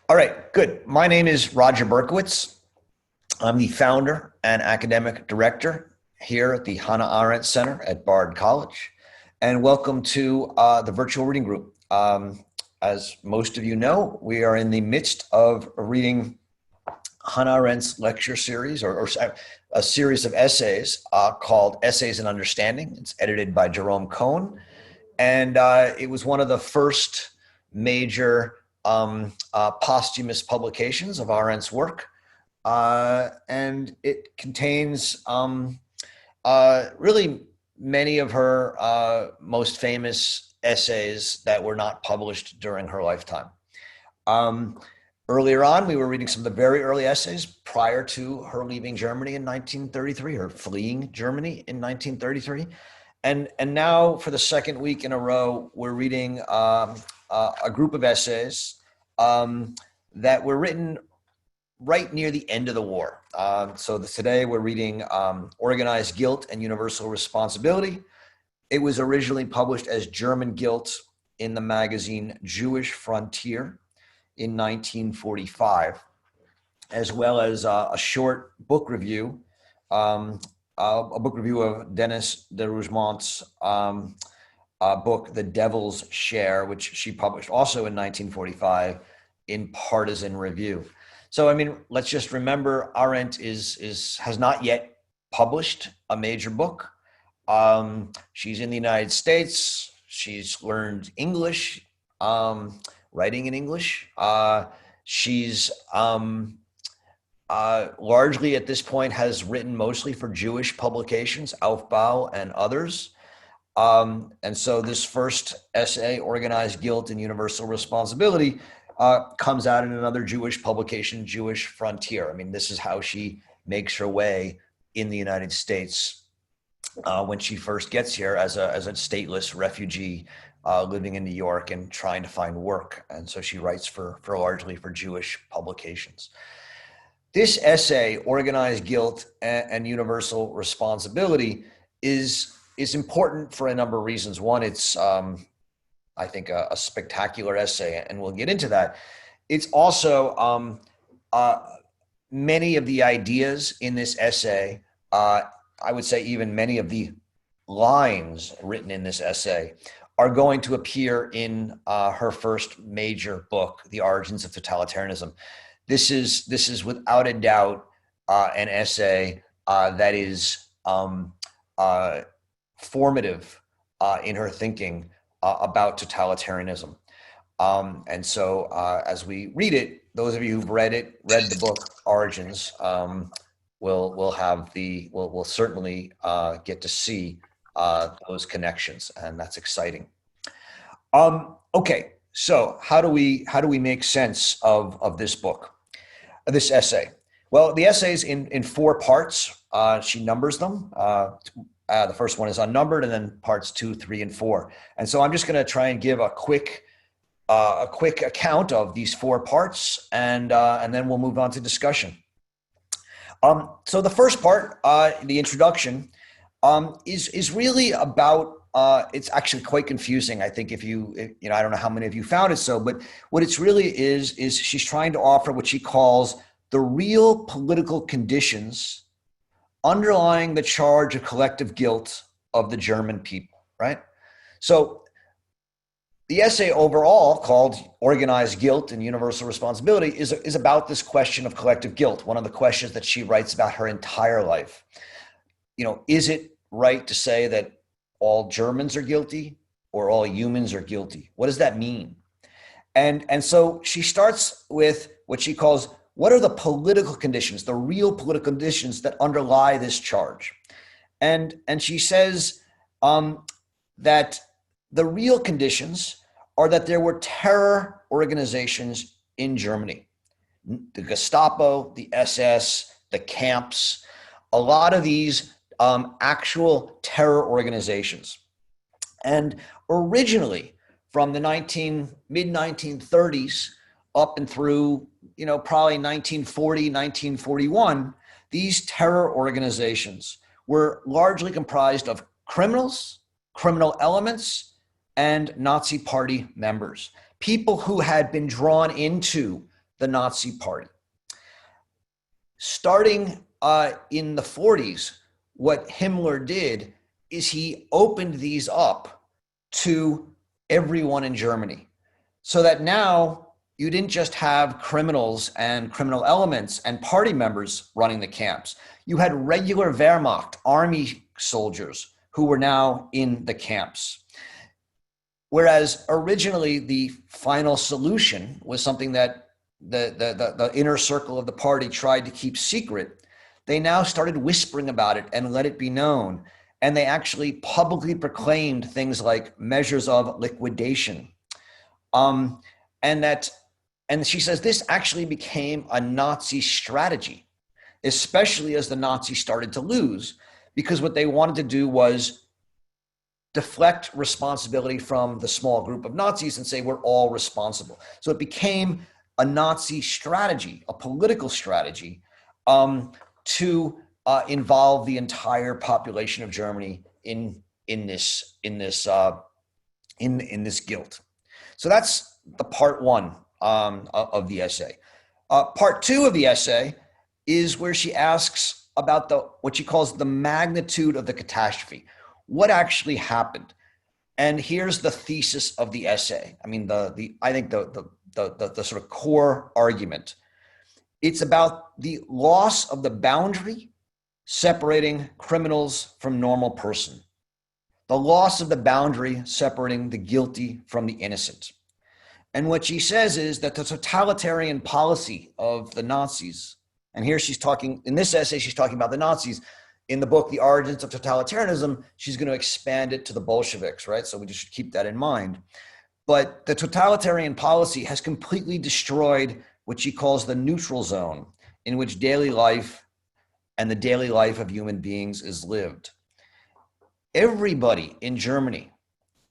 All right, good. My name is Roger Berkowitz. I'm the founder and academic director here at the Hannah Arendt Center at Bard College. And welcome to the virtual reading group. As most of you know, we are in the midst of reading Hannah Arendt's lecture series or a series of essays called Essays in Understanding. It's edited by Jerome Cohen. And it was one of the first major posthumous publications of Arendt's work. And it contains really many of her most famous essays that were not published during her lifetime. Earlier on, we were reading some of the very early essays prior to her leaving Germany in 1933, or fleeing Germany in 1933. And now, for the second week in a row, we're reading a group of essays that were written right near the end of the war. So today we're reading Organized Guilt and Universal Responsibility. It was originally published as German Guilt in the magazine Jewish Frontier in 1945, as well as a short book review, a book review of Denis de Rougemont's book, The Devil's Share, which she published also in 1945 in Partisan Review. So, I mean, let's just remember Arendt has not yet published a major book. She's in the United States. She's learned English, writing in English. She's largely at this point has written mostly for Jewish publications, Aufbau and others. And so this first essay, Organized Guilt and Universal Responsibility, comes out in another Jewish publication, Jewish Frontier. I mean, this is how she makes her way in the United States when she first gets here as a stateless refugee living in New York and trying to find work. And so she writes for largely for Jewish publications. This essay, Organized Guilt and Universal Responsibility, is important for a number of reasons. One, it's I think a spectacular essay, and we'll get into that. It's also many of the ideas in this essay, I would say even many of the lines written in this essay are going to appear in her first major book, The Origins of Totalitarianism. This is without a doubt an essay that is formative in her thinking about totalitarianism. And so as we read it, those of you who've read the book Origins, will certainly get to see those connections, and that's exciting. Okay, so how do we make sense of this book, this essay? Well, the essay is in 4 parts. She numbers them. The first one is unnumbered, and then parts 2, 3, and 4. And so I'm just going to try and give a quick account of these 4 parts, and then we'll move on to discussion. So the first part, the introduction, is really about. It's actually quite confusing. I think if you I don't know how many of you found it so, but what it's really is she's trying to offer what she calls the real political conditions underlying the charge of collective guilt of the German people, right? So the essay overall, called Organized Guilt and Universal Responsibility, is about this question of collective guilt, one of the questions that she writes about her entire life. Is it right to say that all Germans are guilty or all humans are guilty? What does that mean? And so she starts with what she calls, what are the political conditions, the real political conditions that underlie this charge? And she says that the real conditions are that there were terror organizations in Germany. The Gestapo, the SS, the camps, a lot of these actual terror organizations. And originally, from the mid-1930s up and through, probably 1940, 1941, these terror organizations were largely comprised of criminals, criminal elements, and Nazi party members, people who had been drawn into the Nazi Party. Starting in the 40s, what Himmler did is he opened these up to everyone in Germany, so that now you didn't just have criminals and criminal elements and party members running the camps. You had regular Wehrmacht, army soldiers who were now in the camps. Whereas originally the final solution was something that the inner circle of the party tried to keep secret, they now started whispering about it and let it be known. And they actually publicly proclaimed things like measures of liquidation. And she says this actually became a Nazi strategy, especially as the Nazis started to lose, because what they wanted to do was deflect responsibility from the small group of Nazis and say we're all responsible. So it became a Nazi strategy, a political strategy, to involve the entire population of Germany in this guilt. So that's the part one of the essay. Part two of the essay is where she asks about what she calls the magnitude of the catastrophe. What actually happened? And here's the thesis of the essay. I mean, I think the sort of core argument. It's about the loss of the boundary separating criminals from normal person, the loss of the boundary separating the guilty from the innocent. And what she says is that the totalitarian policy of the Nazis, and here she's talking, in this essay, she's talking about the Nazis. In the book, The Origins of Totalitarianism, she's going to expand it to the Bolsheviks, right? So we just should keep that in mind. But the totalitarian policy has completely destroyed what she calls the neutral zone, in which daily life and the daily life of human beings is lived. Everybody in Germany,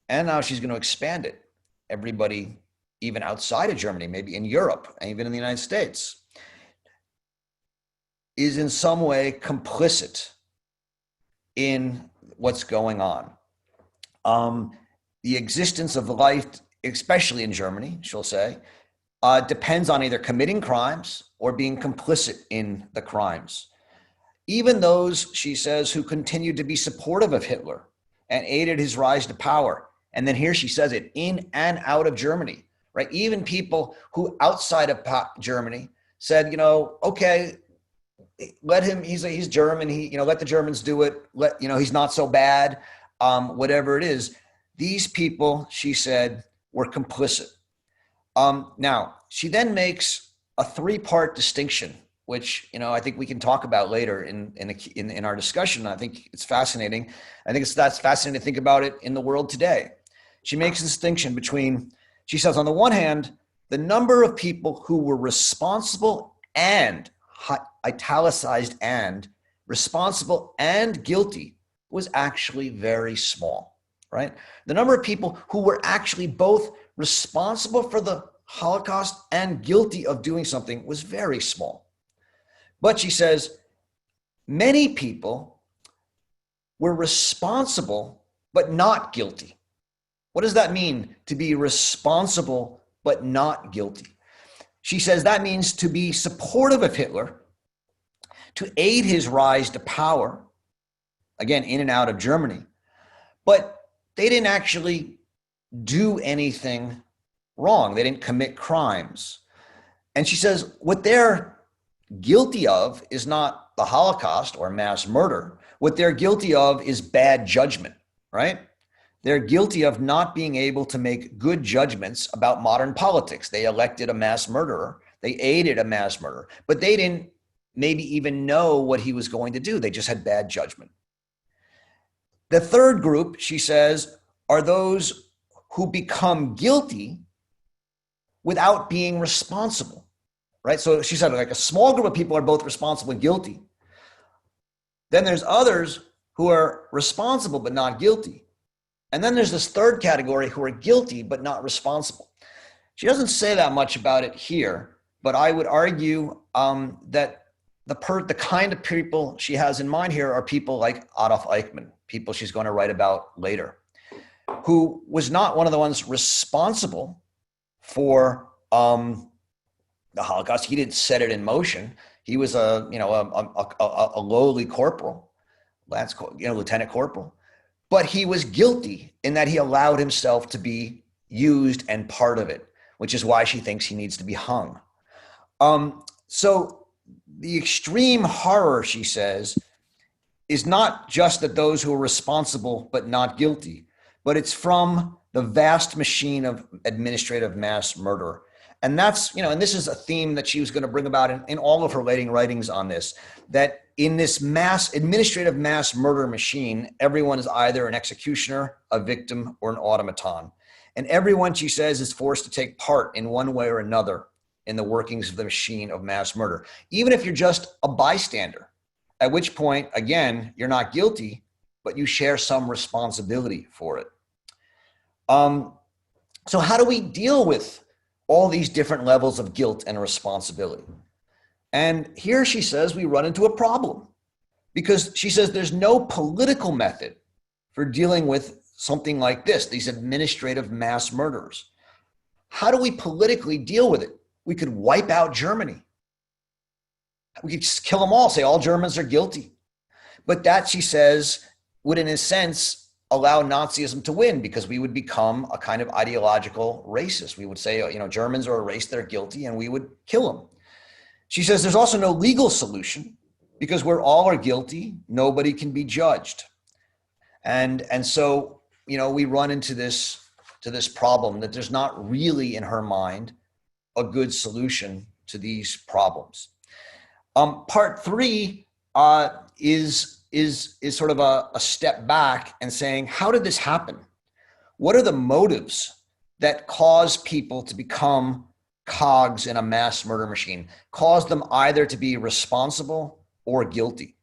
and now she's going to expand it, everybody even outside of Germany, maybe in Europe, and even in the United States, is in some way complicit in what's going on. The existence of life, especially in Germany, she'll say, depends on either committing crimes or being complicit in the crimes. Even those, she says, who continued to be supportive of Hitler and aided his rise to power. And then here she says it, in and out of Germany, right? Even people who outside of Germany said, okay, let him, he's German, let the Germans do it. He's not so bad, whatever it is. These people, she said, were complicit. Now, she then makes a three-part distinction, which, I think we can talk about later in our discussion. I think it's fascinating. I think that's fascinating to think about it in the world today. She makes a distinction between, she says, on the one hand, the number of people who were responsible and italicized and responsible and guilty was actually very small, right? The number of people who were actually both responsible for the Holocaust and guilty of doing something was very small. But she says, many people were responsible but not guilty. What does that mean, to be responsible but not guilty? She says that means to be supportive of Hitler, to aid his rise to power, again, in and out of Germany, but they didn't actually do anything wrong. They didn't commit crimes. And she says what they're guilty of is not the Holocaust or mass murder. What they're guilty of is bad judgment, right? They're guilty of not being able to make good judgments about modern politics. They elected a mass murderer. They aided a mass murderer, but they didn't maybe even know what he was going to do. They just had bad judgment. The third group, she says, are those who become guilty without being responsible, right? So she said, like, a small group of people are both responsible and guilty. Then there's others who are responsible but not guilty. And then there's this third category who are guilty but not responsible. She doesn't say that much about it here, but I would argue that the kind of people she has in mind here are people like Adolf Eichmann, people she's going to write about later, who was not one of the ones responsible for the Holocaust. He didn't set it in motion. He was a lowly corporal, lieutenant corporal, but he was guilty in that he allowed himself to be used and part of it, which is why she thinks he needs to be hung. So the extreme horror, she says, is not just that those who are responsible but not guilty, but it's from the vast machine of administrative mass murder. And that's, and this is a theme that she was going to bring about in all of her writings on this, that in this administrative mass murder machine, everyone is either an executioner, a victim, or an automaton. And everyone, she says, is forced to take part in one way or another in the workings of the machine of mass murder, even if you're just a bystander, at which point, again, you're not guilty, but you share some responsibility for it. So how do we deal with all these different levels of guilt and responsibility? And here she says we run into a problem, because she says there's no political method for dealing with something like this, these administrative mass murders. How do we politically deal with it? We could wipe out Germany. We could just kill them all, say all Germans are guilty. But that, she says, would in a sense allow Nazism to win, because we would become a kind of ideological racist. We would say, Germans are a race, they're guilty, and we would kill them. She says there's also no legal solution, because where all are guilty, nobody can be judged. And so, we run into this problem that there's not really in her mind a good solution to these problems. Part three is sort of a step back and saying, how did this happen? What are the motives that cause people to become cogs in a mass murder machine, cause them either to be responsible or guilty?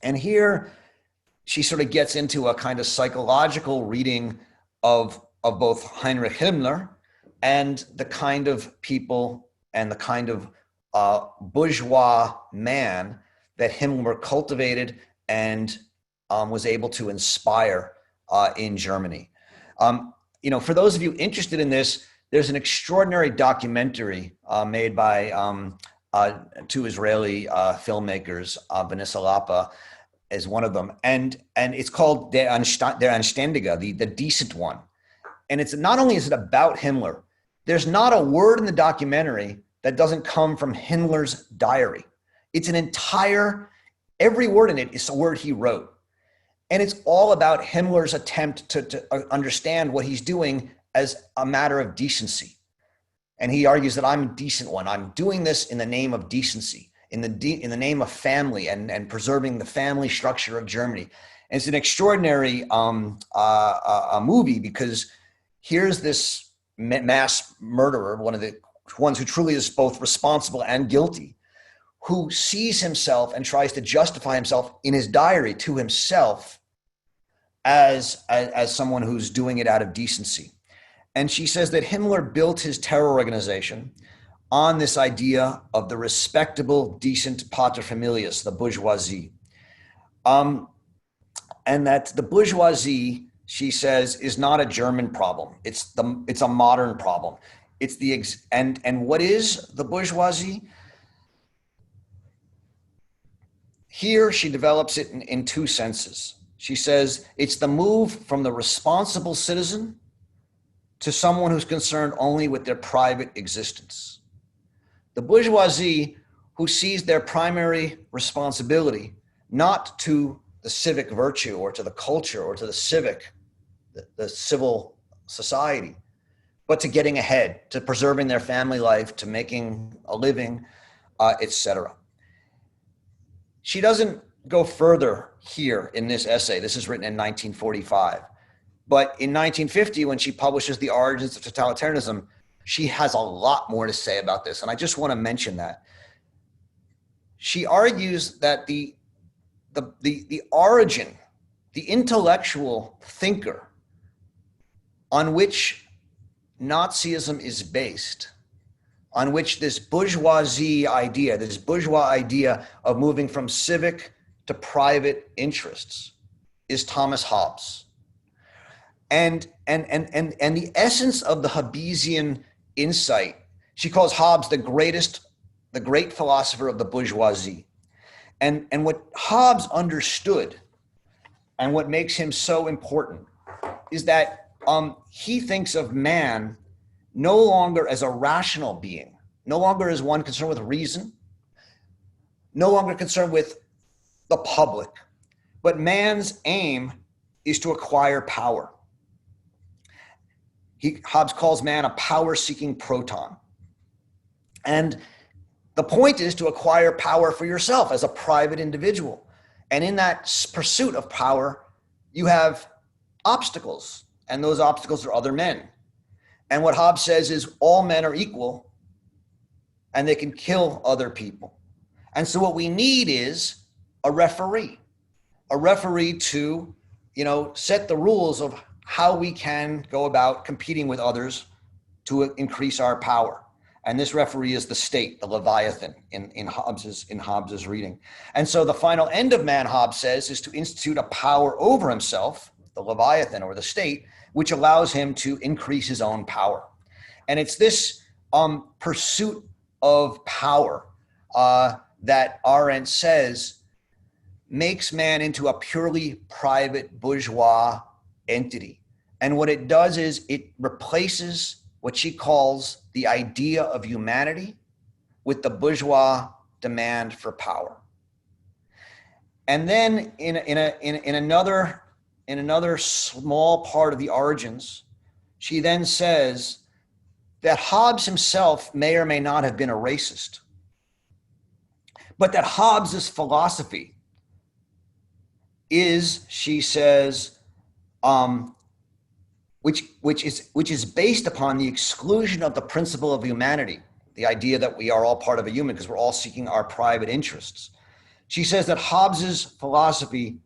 And here she sort of gets into a kind of psychological reading of both Heinrich Himmler and the kind of people and the kind of bourgeois man that Himmler cultivated and was able to inspire in Germany. For those of you interested in this, there's an extraordinary documentary made by two Israeli filmmakers, Vanessa Lapa is one of them, and it's called Der Anständige, the decent one. And it's not only is it about Himmler, there's not a word in the documentary that doesn't come from Himmler's diary. It's an entire, every word in it is a word he wrote. And it's all about Himmler's attempt to understand what he's doing as a matter of decency. And he argues that I'm a decent one. I'm doing this in the name of decency, in the name of family and preserving the family structure of Germany. And it's an extraordinary movie, because here's this mass murderer, one of the ones who truly is both responsible and guilty, who sees himself and tries to justify himself in his diary to himself as someone who's doing it out of decency. And she says that Himmler built his terror organization on this idea of the respectable, decent paterfamilias, the bourgeoisie. And that the bourgeoisie, she says, is not a German problem. It's a modern problem. It's and what is the bourgeoisie? Here she develops it in two senses. She says it's the move from the responsible citizen to someone who's concerned only with their private existence. The bourgeoisie who sees their primary responsibility not to the civic virtue or to the culture or to the civil society, but to getting ahead, to preserving their family life, to making a living, etc. She doesn't go further here in this essay. This is written in 1945. But in 1950, when she publishes The Origins of Totalitarianism, she has a lot more to say about this. And I just want to mention that. She argues that the origin, the intellectual thinker on which Nazism is based, on which this bourgeoisie idea, this bourgeois idea of moving from civic to private interests, is Thomas Hobbes. And the essence of the Hobbesian insight She calls Hobbes the great philosopher of the bourgeoisie. And what Hobbes understood and what makes him so important is that he thinks of man no longer as a rational being, no longer as one concerned with reason, no longer concerned with the public, but man's aim is to acquire power. Hobbes calls man a power-seeking proton. And the point is to acquire power for yourself as a private individual. And in that pursuit of power, you have obstacles, and those obstacles are other men. And what Hobbes says is all men are equal, and they can kill other people. And so what we need is a referee to, set the rules of how we can go about competing with others to increase our power. And this referee is the state, the Leviathan in Hobbes's reading. And so the final end of man, Hobbes says, is to institute a power over himself, the Leviathan or the state, which allows him to increase his own power. And it's this pursuit of power that Arendt says makes man into a purely private bourgeois entity. And what it does is it replaces what she calls the idea of humanity with the bourgeois demand for power. And then in another small part of the Origins, she then says that Hobbes himself may or may not have been a racist, but that Hobbes's philosophy is, she says, which is based upon the exclusion of the principle of humanity, the idea that we are all part of a human because we're all seeking our private interests. She says that Hobbes's philosophy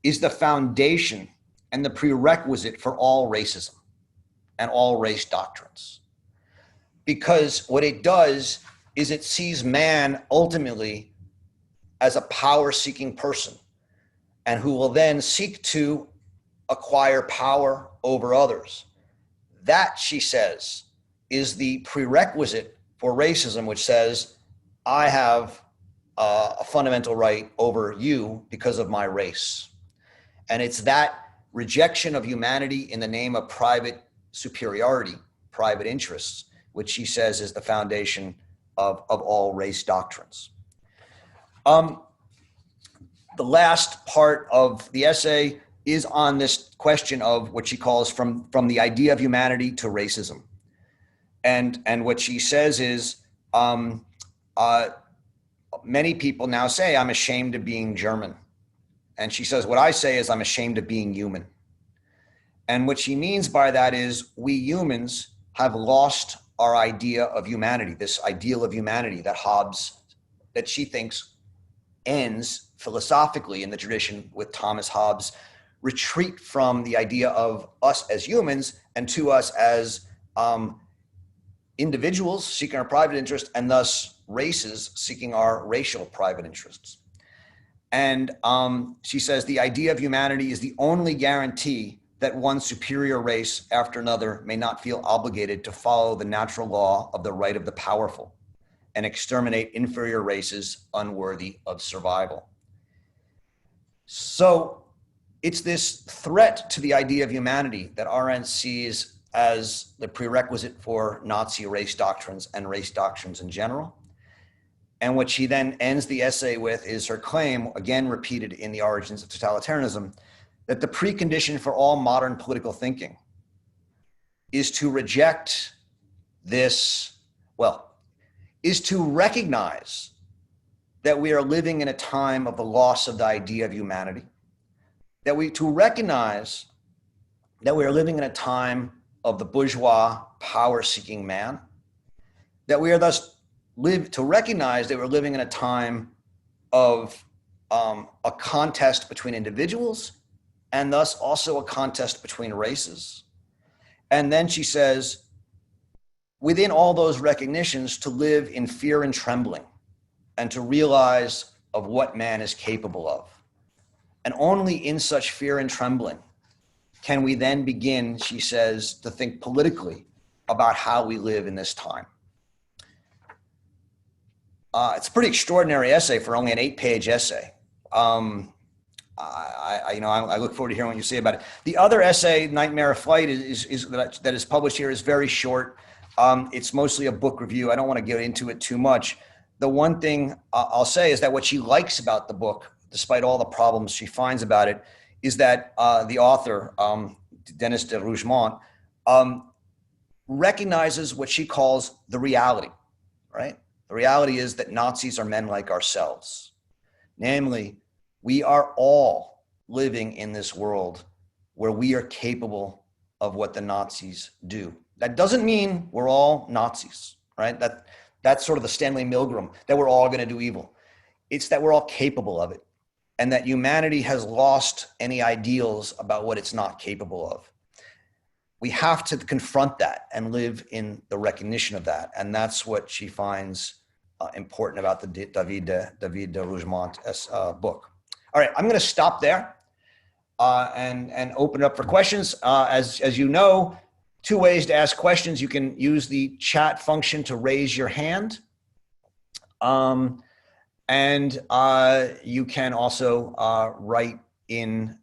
is the foundation and the prerequisite for all racism and all race doctrines. Because what it does is it sees man ultimately as a power-seeking person, and who will then seek to acquire power over others. That, she says, is the prerequisite for racism, which says, I have a fundamental right over you because of my race. And it's that rejection of humanity in the name of private superiority, private interests, which she says is the foundation of all race doctrines. The last part of the essay is on this question of what she calls from the idea of humanity to racism. And what she says is, many people now say, I'm ashamed of being German. And she says, what I say is I'm ashamed of being human. And what she means by that is we humans have lost our idea of humanity, this ideal of humanity that she thinks ends philosophically in the tradition with Thomas Hobbes' retreat from the idea of us as humans and to us as individuals seeking our private interest, and thus races seeking our racial private interests. And she says the idea of humanity is the only guarantee that one superior race after another may not feel obligated to follow the natural law of the right of the powerful and exterminate inferior races unworthy of survival. So it's this threat to the idea of humanity that Arendt sees as the prerequisite for Nazi race doctrines and race doctrines in general. And what she then ends the essay with is her claim, again repeated in the Origins of Totalitarianism, that the precondition for all modern political thinking is to reject this, is to recognize that we are living in a time of the loss of the idea of humanity, to recognize that we are living in a time of the bourgeois power-seeking man, that we are thus to recognize that we're living in a time of a contest between individuals and thus also a contest between races. And then she says, within all those recognitions, to live in fear and trembling and to realize of what man is capable of. And only in such fear and trembling can we then begin, she says, to think politically about how we live in this time. It's a pretty extraordinary essay for only an 8-page essay. I look forward to hearing what you say about it. The other essay, Nightmare of Flight, that is published here, is very short. It's mostly a book review. I don't want to get into it too much. The one thing I'll say is that what she likes about the book, despite all the problems she finds about it, is that the author, Denis de Rougemont, recognizes what she calls the reality, right? The reality is that Nazis are men like ourselves. Namely, we are all living in this world where we are capable of what the Nazis do. That doesn't mean we're all Nazis, right? That's sort of the Stanley Milgram, that we're all going to do evil. It's that we're all capable of it, and that humanity has lost any ideals about what it's not capable of. We have to confront that and live in the recognition of that. And that's what she finds important about the David de Rougemont book. All right, I'm going to stop there and open it up for questions. As you know, 2 ways to ask questions. You can use the chat function to raise your hand. And you can also write in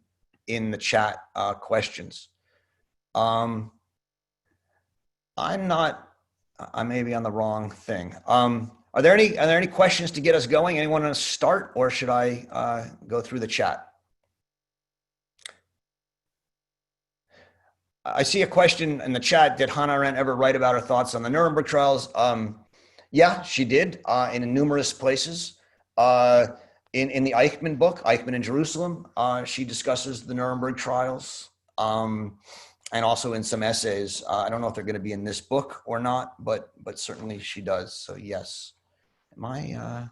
the chat questions. I may be on the wrong thing. Are there any questions to get us going? Anyone want to start, or should I go through the chat? I see a question in the chat. Did Hannah Arendt ever write about her thoughts on the Nuremberg trials? Yeah, she did in numerous places. In the Eichmann book, Eichmann in Jerusalem, she discusses the Nuremberg trials. And also in some essays. I don't know if they're going to be in this book or not, but certainly she does. So yes. Am I?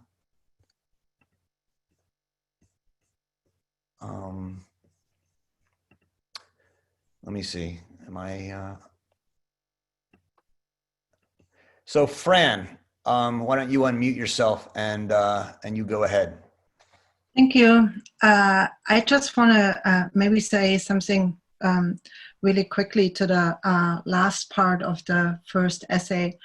Let me see. Am I? So Fran, why don't you unmute yourself and you go ahead. Thank you. I just want to maybe say something really quickly to the last part of the first essay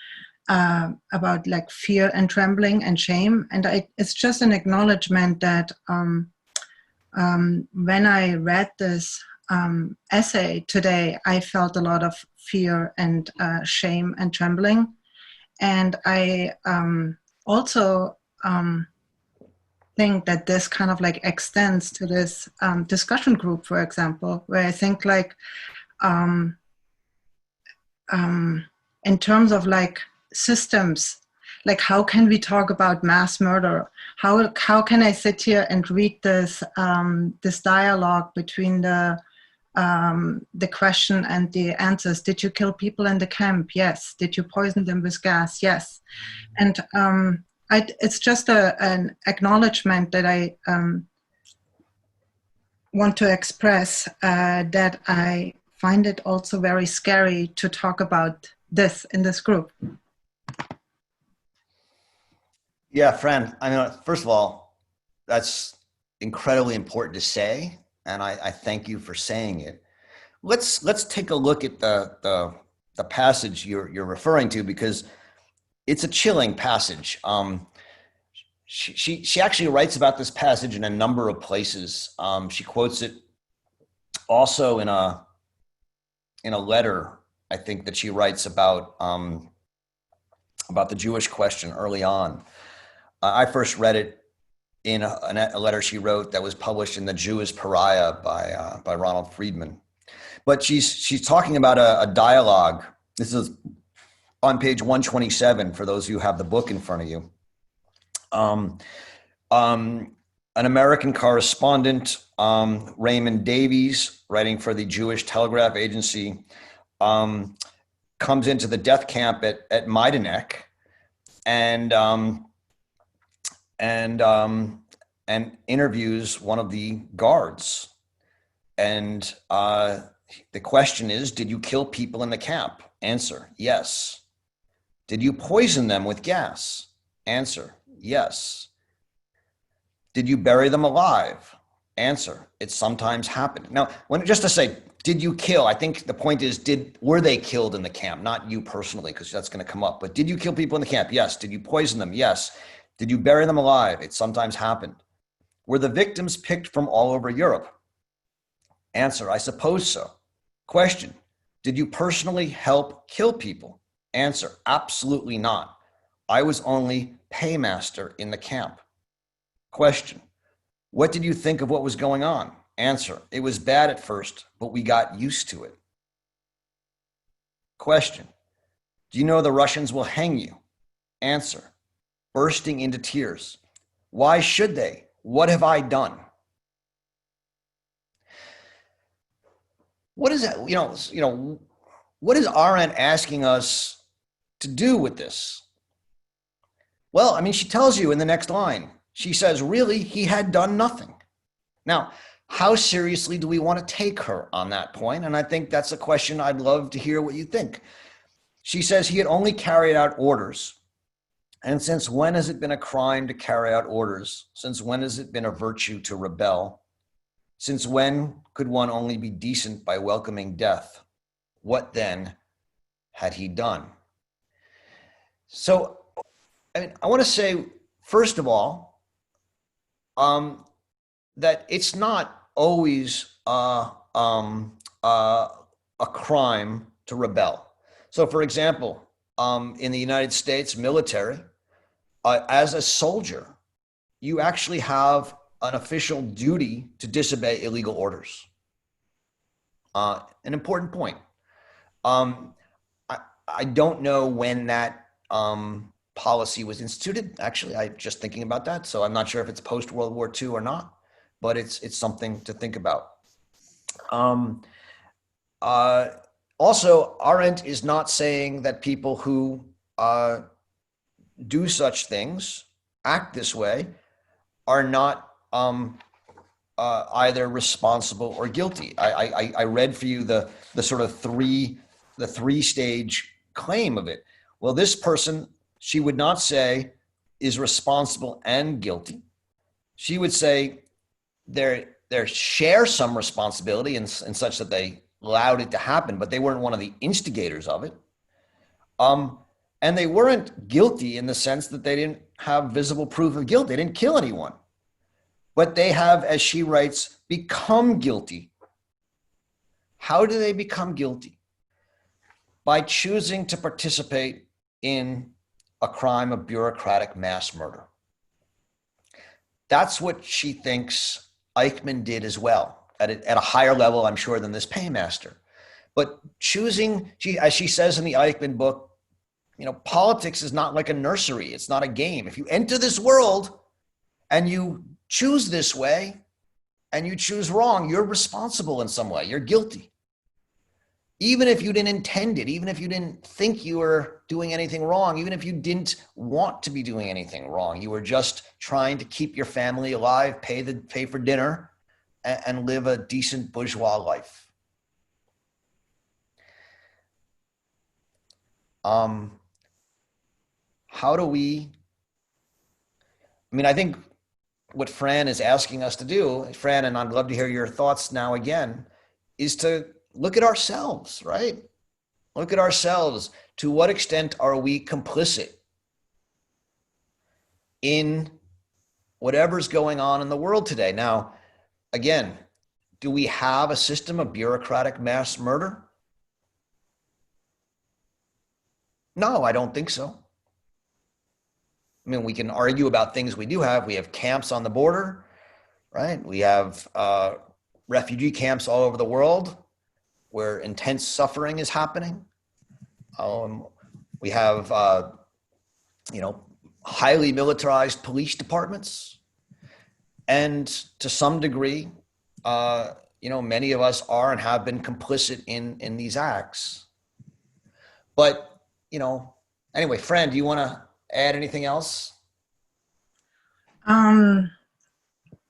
about like fear and trembling and shame. And it's just an acknowledgement that when I read this essay today, I felt a lot of fear and shame and trembling. And I also think that this kind of like extends to this discussion group, for example, where I think like in terms of like systems, like how can we talk about mass murder? How can I sit here and read this this dialogue between the question and the answers? Did you kill people in the camp? Yes. Did you poison them with gas? Yes. And it's just an acknowledgement that I want to express that I find it also very scary to talk about this in this group. Yeah, Fran, I mean, first of all, that's incredibly important to say, and I thank you for saying it. Let's take a look at the passage you're referring to, because it's a chilling passage. She actually writes about this passage in a number of places. She quotes it also in a letter, I think, that she writes about the Jewish question early on. I first read it in a letter she wrote that was published in The Jew is Pariah by Ronald Friedman. But she's talking about a dialogue. This is on page 127 for those who have the book in front of you. An American correspondent, Raymond Davies, writing for the Jewish Telegraph Agency, comes into the death camp at Majdanek and interviews one of the guards. And the question is, did you kill people in the camp? Answer, yes. Did you poison them with gas? Answer, yes. Did you bury them alive? Answer, it sometimes happened. Now, just to say, did you kill? I think the point is, were they killed in the camp? Not you personally, because that's going to come up. But did you kill people in the camp? Yes. Did you poison them? Yes. Did you bury them alive? It sometimes happened. Were the victims picked from all over Europe? Answer, I suppose so. Question, did you personally help kill people? Answer, absolutely not. I was only paymaster in the camp. Question, what did you think of what was going on? Answer, it was bad at first, but we got used to it. Question, do you know the Russians will hang you? Answer, bursting into tears. Why should they? What have I done? What is that? What is Arendt asking us to do with this? Well, I mean, she tells you in the next line. She says, really, he had done nothing. Now, how seriously do we want to take her on that point? And I think that's a question I'd love to hear what you think. She says he had only carried out orders. And since when has it been a crime to carry out orders? Since when has it been a virtue to rebel? Since when could one only be decent by welcoming death? What then had he done? So, I mean, I want to say, first of all, that it's not always a crime to rebel. So, for example, in the United States military, as a soldier, you actually have an official duty to disobey illegal orders. An important point. I don't know when that policy was instituted. Actually, I'm just thinking about that. So I'm not sure if it's post World War II or not, but it's something to think about. Also, Arendt is not saying that people who do such things, act this way, are not either responsible or guilty. I read for you the sort of three-stage claim of it. Well, this person, she would not say is responsible and guilty. She would say they share some responsibility in such that they allowed it to happen, but they weren't one of the instigators of it. And they weren't guilty in the sense that they didn't have visible proof of guilt. They didn't kill anyone. But they have, as she writes, become guilty. How do they become guilty? By choosing to participate in a crime of bureaucratic mass murder. That's what she thinks Eichmann did as well, at a higher level, I'm sure, than this paymaster. But choosing, as she says in the Eichmann book, politics is not like a nursery. It's not a game. If you enter this world and you choose this way and you choose wrong, you're responsible in some way. You're guilty. Even if you didn't intend it, even if you didn't think you were doing anything wrong, even if you didn't want to be doing anything wrong, you were just trying to keep your family alive, pay for dinner, and live a decent bourgeois life. How do we, I think what Fran is asking us to do, Fran, and I'd love to hear your thoughts now again, is to look at ourselves, right? Look at ourselves. To what extent are we complicit in whatever's going on in the world today? Now, again, do we have a system of bureaucratic mass murder? No, I don't think so. We can argue about things we do have. We have camps on the border, right? We have refugee camps all over the world where intense suffering is happening. We have, highly militarized police departments. And to some degree, many of us are and have been complicit in these acts. But, anyway, Fran, do you want to add anything else?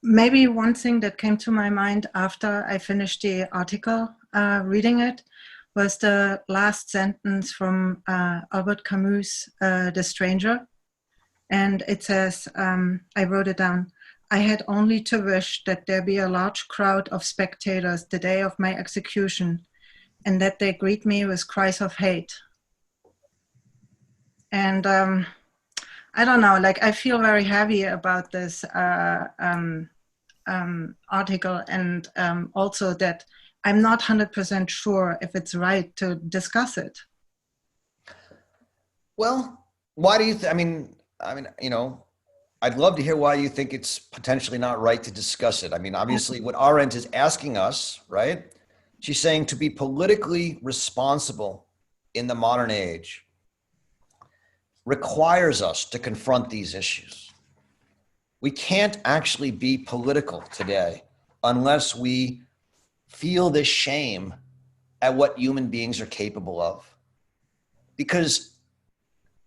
Maybe one thing that came to my mind after I finished the article, reading it, was the last sentence from Albert Camus' The Stranger. And it says, I wrote it down, I had only to wish that there be a large crowd of spectators the day of my execution, and that they greet me with cries of hate. And I don't know, like I feel very heavy about this article, and also that I'm not 100% sure if it's right to discuss it. Well, why do you, you know, I'd love to hear why you think it's potentially not right to discuss it. I mean, obviously what Arendt is asking us, right? She's saying to be politically responsible in the modern age requires us to confront these issues. We can't actually be political today unless we feel this shame at what human beings are capable of. Because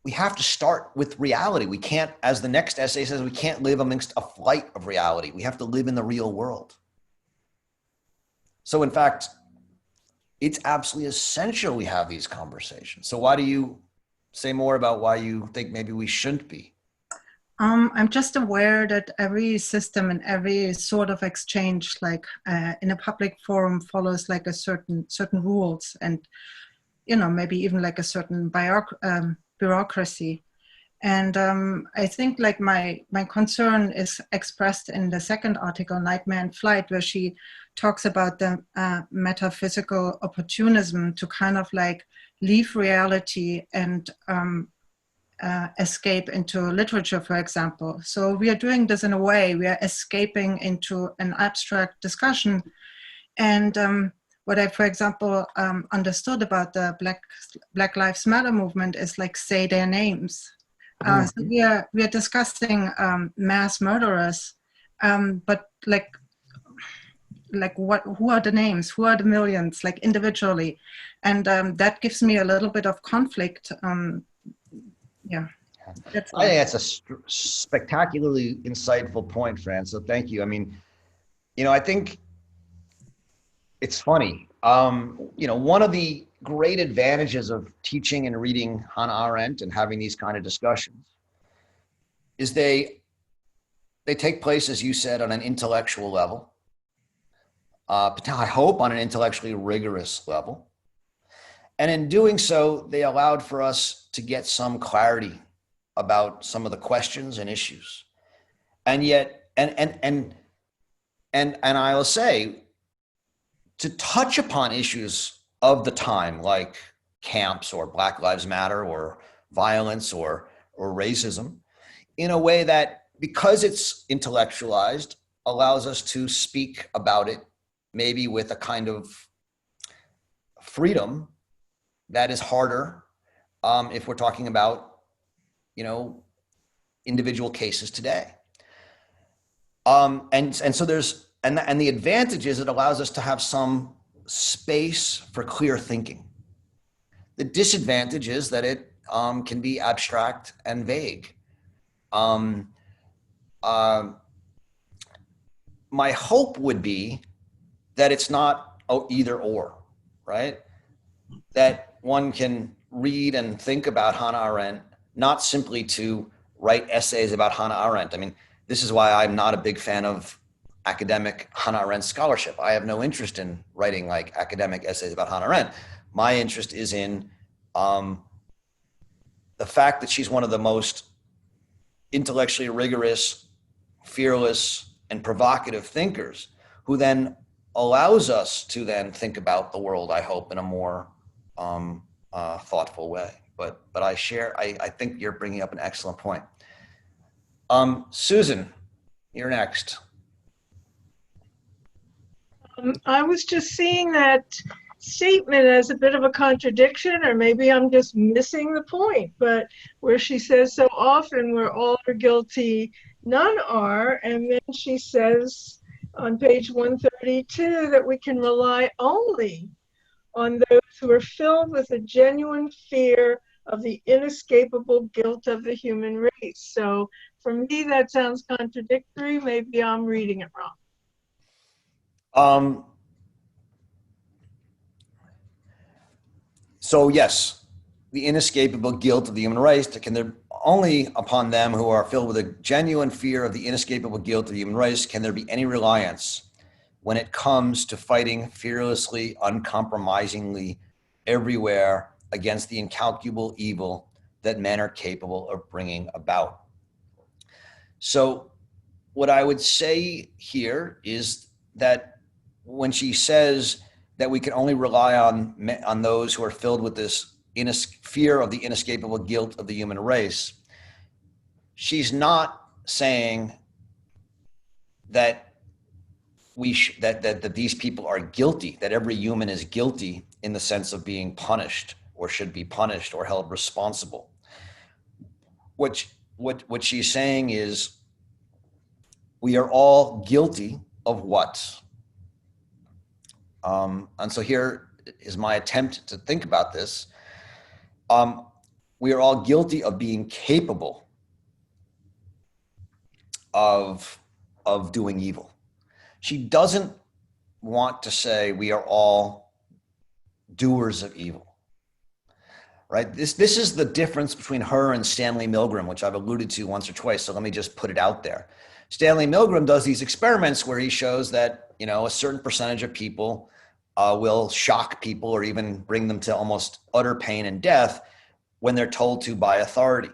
we have to start with reality. We can't, as the next essay says, we can't live amongst a flight of reality. We have to live in the real world. So in fact, it's absolutely essential we have these conversations. So why do you say more about why you think maybe we shouldn't be? I'm just aware that every system and every sort of exchange, like in a public forum, follows like a certain rules, and maybe even like a certain bureaucracy. And I think like my concern is expressed in the second article, Nightmare in Flight, where she talks about the metaphysical opportunism to kind of like leave reality and escape into literature, for example. So we are doing this in a way, we are escaping into an abstract discussion. And what I, for example, understood about the Black Lives Matter movement is like say their names. So we are discussing mass murderers, but like who are the names? Who are the millions? Like individually, and that gives me a little bit of conflict. Yeah, that's all. I think that's a spectacularly insightful point, Fran. So thank you. I mean, I think it's funny. One of the great advantages of teaching and reading Hannah Arendt and having these kind of discussions is they take place, as you said, on an intellectual level. I hope on an intellectually rigorous level. And in doing so, they allowed for us to get some clarity about some of the questions and issues. And yet, and I will say, to touch upon issues of the time, like camps or Black Lives Matter or violence or racism, in a way that, because it's intellectualized, allows us to speak about it, maybe with a kind of freedom that is harder if we're talking about, individual cases today. And so there's, and the advantage is it allows us to have some space for clear thinking. The disadvantage is that it can be abstract and vague. My hope would be that it's not either or, right? That one can read and think about Hannah Arendt, not simply to write essays about Hannah Arendt. I mean, this is why I'm not a big fan of academic Hannah Arendt scholarship. I have no interest in writing like academic essays about Hannah Arendt. My interest is in the fact that she's one of the most intellectually rigorous, fearless, and provocative thinkers, who then allows us to then think about the world, I hope, in a more thoughtful way. But I think you're bringing up an excellent point. Susan, you're next. I was just seeing that statement as a bit of a contradiction, or maybe I'm just missing the point, but where she says so often where all are guilty, none are, and then she says on page 132 that we can rely only on those who are filled with a genuine fear of the inescapable guilt of the human race. So for me, that sounds contradictory. Maybe I'm reading it wrong. So yes, the inescapable guilt of the human race, can there only upon them who are filled with a genuine fear of the inescapable guilt of the human race can there be any reliance when it comes to fighting fearlessly, uncompromisingly, everywhere against the incalculable evil that men are capable of bringing about. So what I would say here is that when she says that we can only rely on those who are filled with this fear of the inescapable guilt of the human race, she's not saying that that these people are guilty, that every human is guilty in the sense of being punished or should be punished or held responsible. What she's saying is we are all guilty of what? And so here is my attempt to think about this. We are all guilty of being capable of doing evil. She doesn't want to say we are all doers of evil, right? This is the difference between her and Stanley Milgram, which I've alluded to once or twice. So let me just put it out there. Stanley Milgram does these experiments where he shows that, you know, a certain percentage of people will shock people or even bring them to almost utter pain and death when they're told to by authority.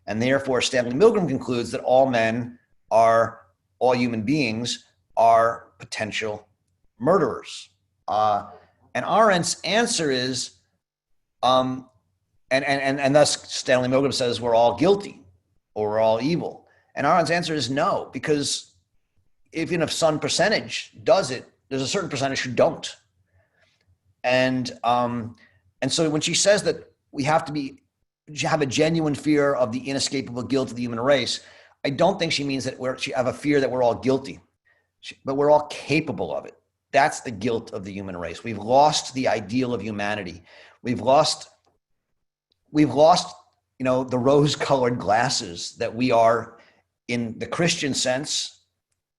And therefore, Stanley Milgram concludes that all human beings are potential murderers. And Arendt's answer is, and thus Stanley Milgram says we're all guilty or we're all evil. And Arendt's answer is no, because even if some percentage does it, there's a certain percentage who don't. And so when she says that we have to have a genuine fear of the inescapable guilt of the human race, I don't think she means that she have a fear that we're all guilty, but we're all capable of it. That's the guilt of the human race. We've lost the ideal of humanity. We've lost, you know, the rose-colored glasses that we are in the Christian sense,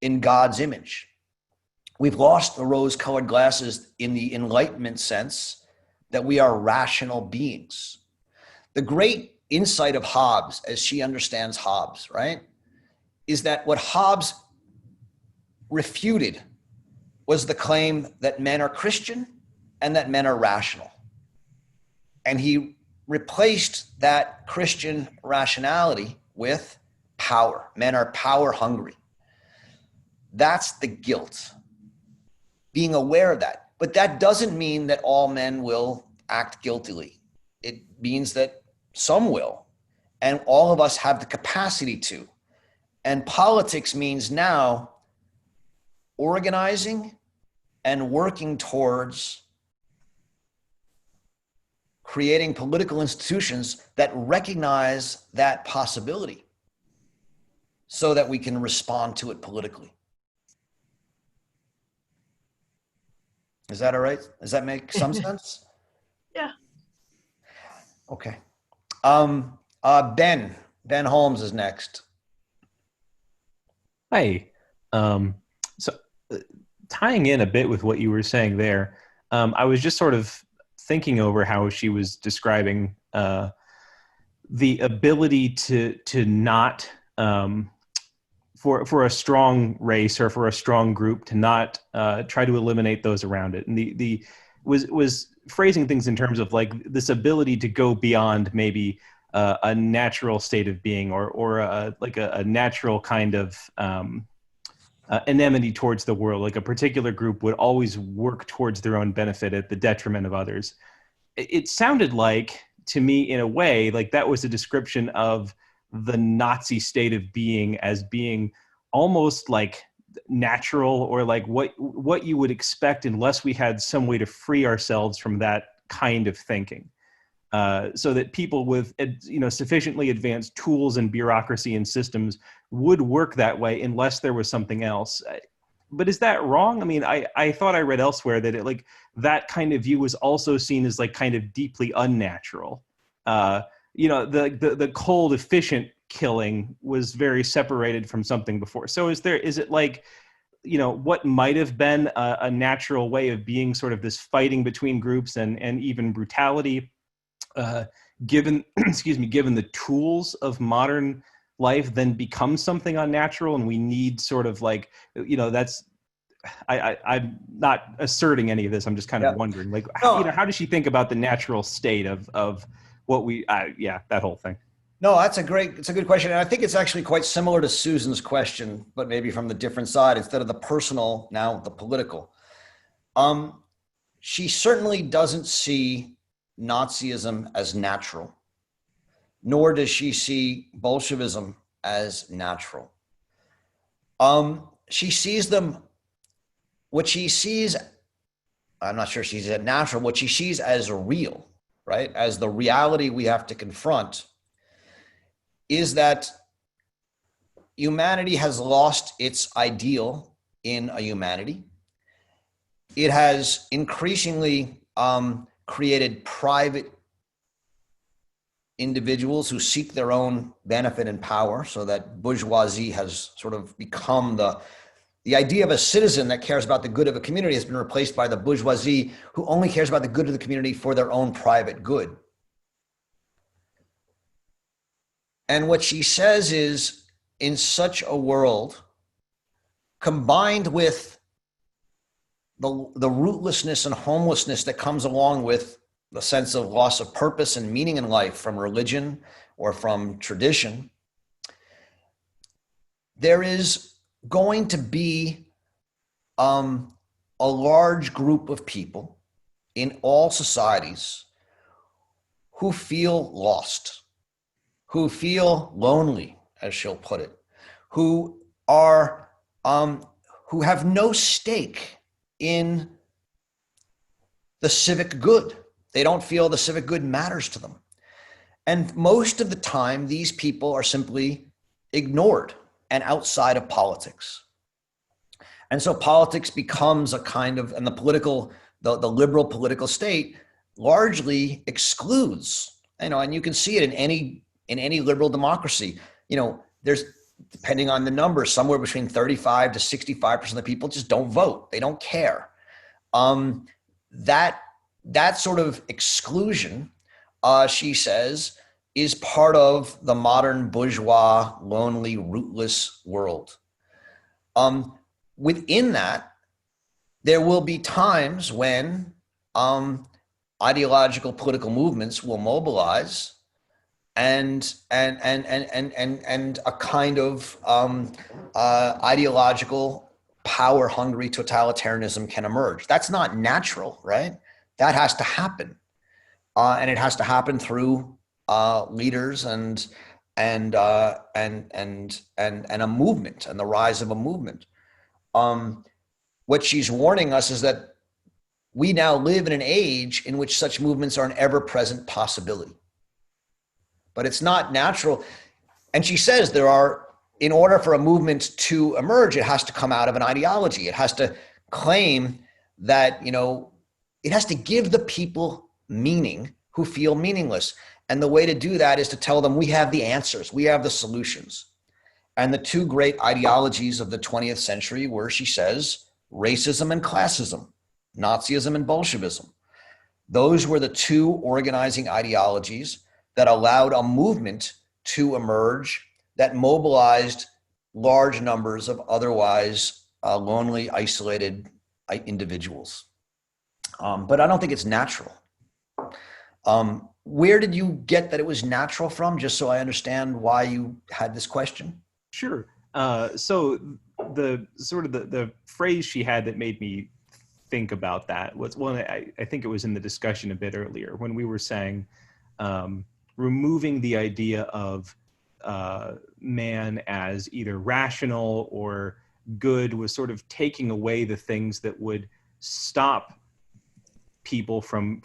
in God's image. We've lost the rose-colored glasses in the Enlightenment sense that we are rational beings. The great insight of Hobbes, as she understands Hobbes, right, is that what Hobbes refuted was the claim that men are Christian and that men are rational. And he replaced that Christian rationality with power. Men are power hungry. That's the guilt. Being aware of that. But that doesn't mean that all men will act guiltily. It means that some will. And all of us have the capacity to. And politics means now organizing and working towards creating political institutions that recognize that possibility so that we can respond to it politically. Is that all right? Does that make some sense? Yeah. Okay. Ben Holmes is next. Hi. So tying in a bit with what you were saying there, I was just sort of thinking over how she was describing the ability to not, for a strong race or for a strong group to not try to eliminate those around it. And the was phrasing things in terms of like this ability to go beyond maybe a natural state of being or like a natural kind of enmity towards the world. Like a particular group would always work towards their own benefit at the detriment of others. It sounded like, to me, in a way, like that was a description of the Nazi state of being as being almost like natural or like what you would expect unless we had some way to free ourselves from that kind of thinking. So that people with, sufficiently advanced tools and bureaucracy and systems would work that way unless there was something else. But is that wrong? I mean, I thought I read elsewhere that that kind of view was also seen as like kind of deeply unnatural. The cold, efficient killing was very separated from something before. So is it like, what might have been a natural way of being, sort of this fighting between groups and even brutality, given the tools of modern life, then becomes something unnatural, and we need sort of like, that's, I'm not asserting any of this. I'm just kind of wondering, like, how does she think about the natural state of what we, yeah, that whole thing. No, it's a good question. And I think it's actually quite similar to Susan's question, but maybe from the different side, instead of the personal, now the political. She certainly doesn't see Nazism as natural, nor does she see Bolshevism as natural. She sees them, what she sees, I'm not sure she sees it natural, what she sees as real, right? As the reality we have to confront is that humanity has lost its ideal in a humanity. It has increasingly created private individuals who seek their own benefit and power, so that bourgeoisie has sort of become the idea of a citizen that cares about the good of a community has been replaced by the bourgeoisie who only cares about the good of the community for their own private good. And what she says is, in such a world, combined with the rootlessness and homelessness that comes along with the sense of loss of purpose and meaning in life from religion or from tradition, there is going to be a large group of people in all societies who feel lost, who feel lonely, as she'll put it, who are who have no stake in the civic good. They don't feel the civic good matters to them. And most of the time, these people are simply ignored and outside of politics. And so politics becomes a kind of, and the liberal political state largely excludes, and you can see it in any liberal democracy. There's, depending on the numbers, somewhere between 35 to 65% of the people just don't vote. They don't care. That sort of exclusion, she says, is part of the modern bourgeois, lonely, rootless world. Within that, there will be times when ideological political movements will mobilize, and a kind of ideological power-hungry totalitarianism can emerge. That's not natural, right? That has to happen, and it has to happen through leaders and a movement, and the rise of a movement. What she's warning us is that we now live in an age in which such movements are an ever-present possibility. But it's not natural. And she says in order for a movement to emerge, it has to come out of an ideology. It has to claim that, it has to give the people meaning who feel meaningless. And the way to do that is to tell them we have the answers, we have the solutions. And the two great ideologies of the 20th century were, she says, racism and classism, Nazism and Bolshevism. Those were the two organizing ideologies that allowed a movement to emerge that mobilized large numbers of otherwise lonely, isolated individuals. But I don't think it's natural. Where did you get that it was natural from, just so I understand why you had this question? Sure. So the phrase she had that made me think about that was one, I think it was in the discussion a bit earlier when we were saying removing the idea of man as either rational or good was sort of taking away the things that would stop people from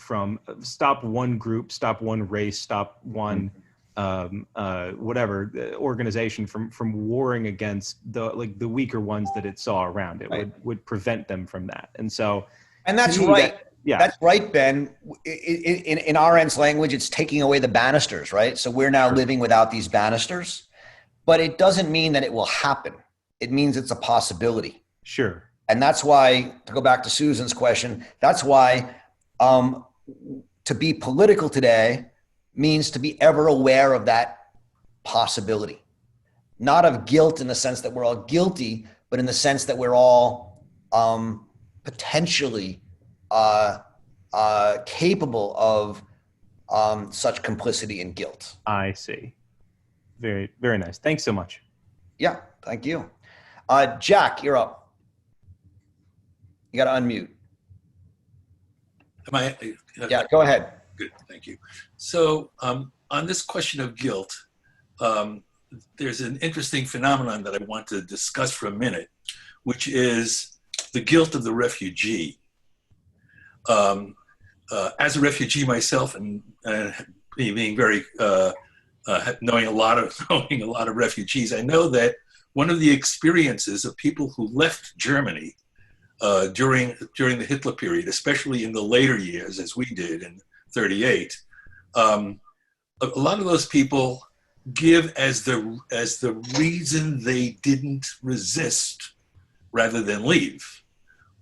stop one group, stop one race, stop one whatever organization from warring against the weaker ones that it saw around it. Right. would prevent them from that. And that's right. That's right, Ben. In Arendt's language, it's taking away the banisters, right? So we're now living without these banisters, but it doesn't mean that it will happen. It means it's a possibility. Sure. And that's why, to go back to Susan's question, that's why to be political today means to be ever aware of that possibility. Not of guilt in the sense that we're all guilty, but in the sense that we're all potentially capable of such complicity and guilt. I see. Very, very nice. Thanks so much. Yeah, thank you. Jack, you're up. You got to unmute. Am I? Yeah, go ahead. Good, thank you. So on this question of guilt, there's an interesting phenomenon that I want to discuss for a minute, which is the guilt of the refugee. As a refugee myself, and being very knowing a lot of refugees, I know that one of the experiences of people who left Germany during the Hitler period, especially in the later years, as we did in '38, a lot of those people give as the reason they didn't resist rather than leave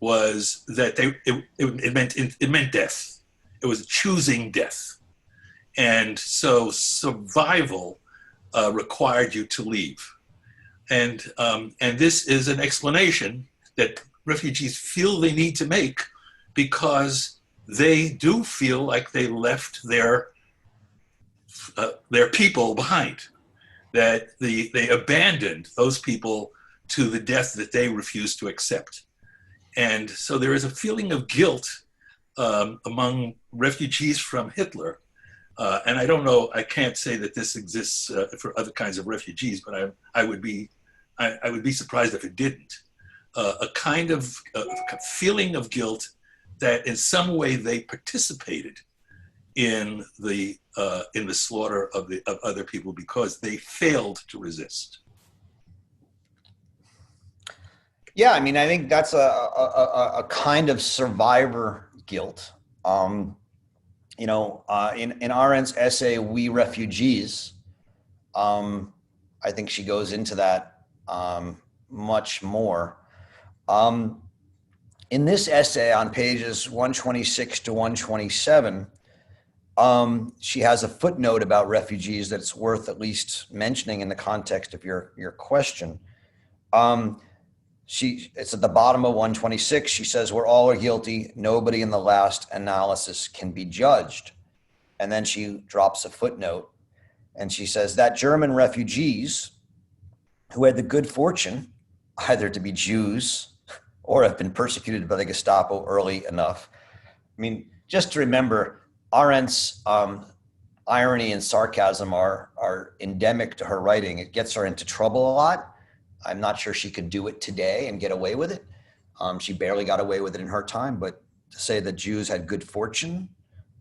was that it meant death. It was choosing death, and so survival required you to leave, and this is an explanation that refugees feel they need to make because they do feel like they left their people behind, that they abandoned those people to the death that they refused to accept. And so there is a feeling of guilt among refugees from Hitler. And I don't know, I can't say that this exists for other kinds of refugees, but I would be surprised if it didn't. A kind of feeling of guilt that in some way they participated in the slaughter of other people because they failed to resist. Yeah, I mean, I think that's a kind of survivor guilt. In Arendt's essay, We Refugees, I think she goes into that much more. In this essay on pages 126 to 127, she has a footnote about refugees that's worth at least mentioning in the context of your question. It's at the bottom of 126. She says, "We're all guilty. Nobody in the last analysis can be judged." And then she drops a footnote and she says that German refugees who had the good fortune either to be Jews or have been persecuted by the Gestapo early enough. I mean, just to remember, Arendt's irony and sarcasm are endemic to her writing. It gets her into trouble a lot. I'm not sure she could do it today and get away with it. She barely got away with it in her time, but to say that Jews had good fortune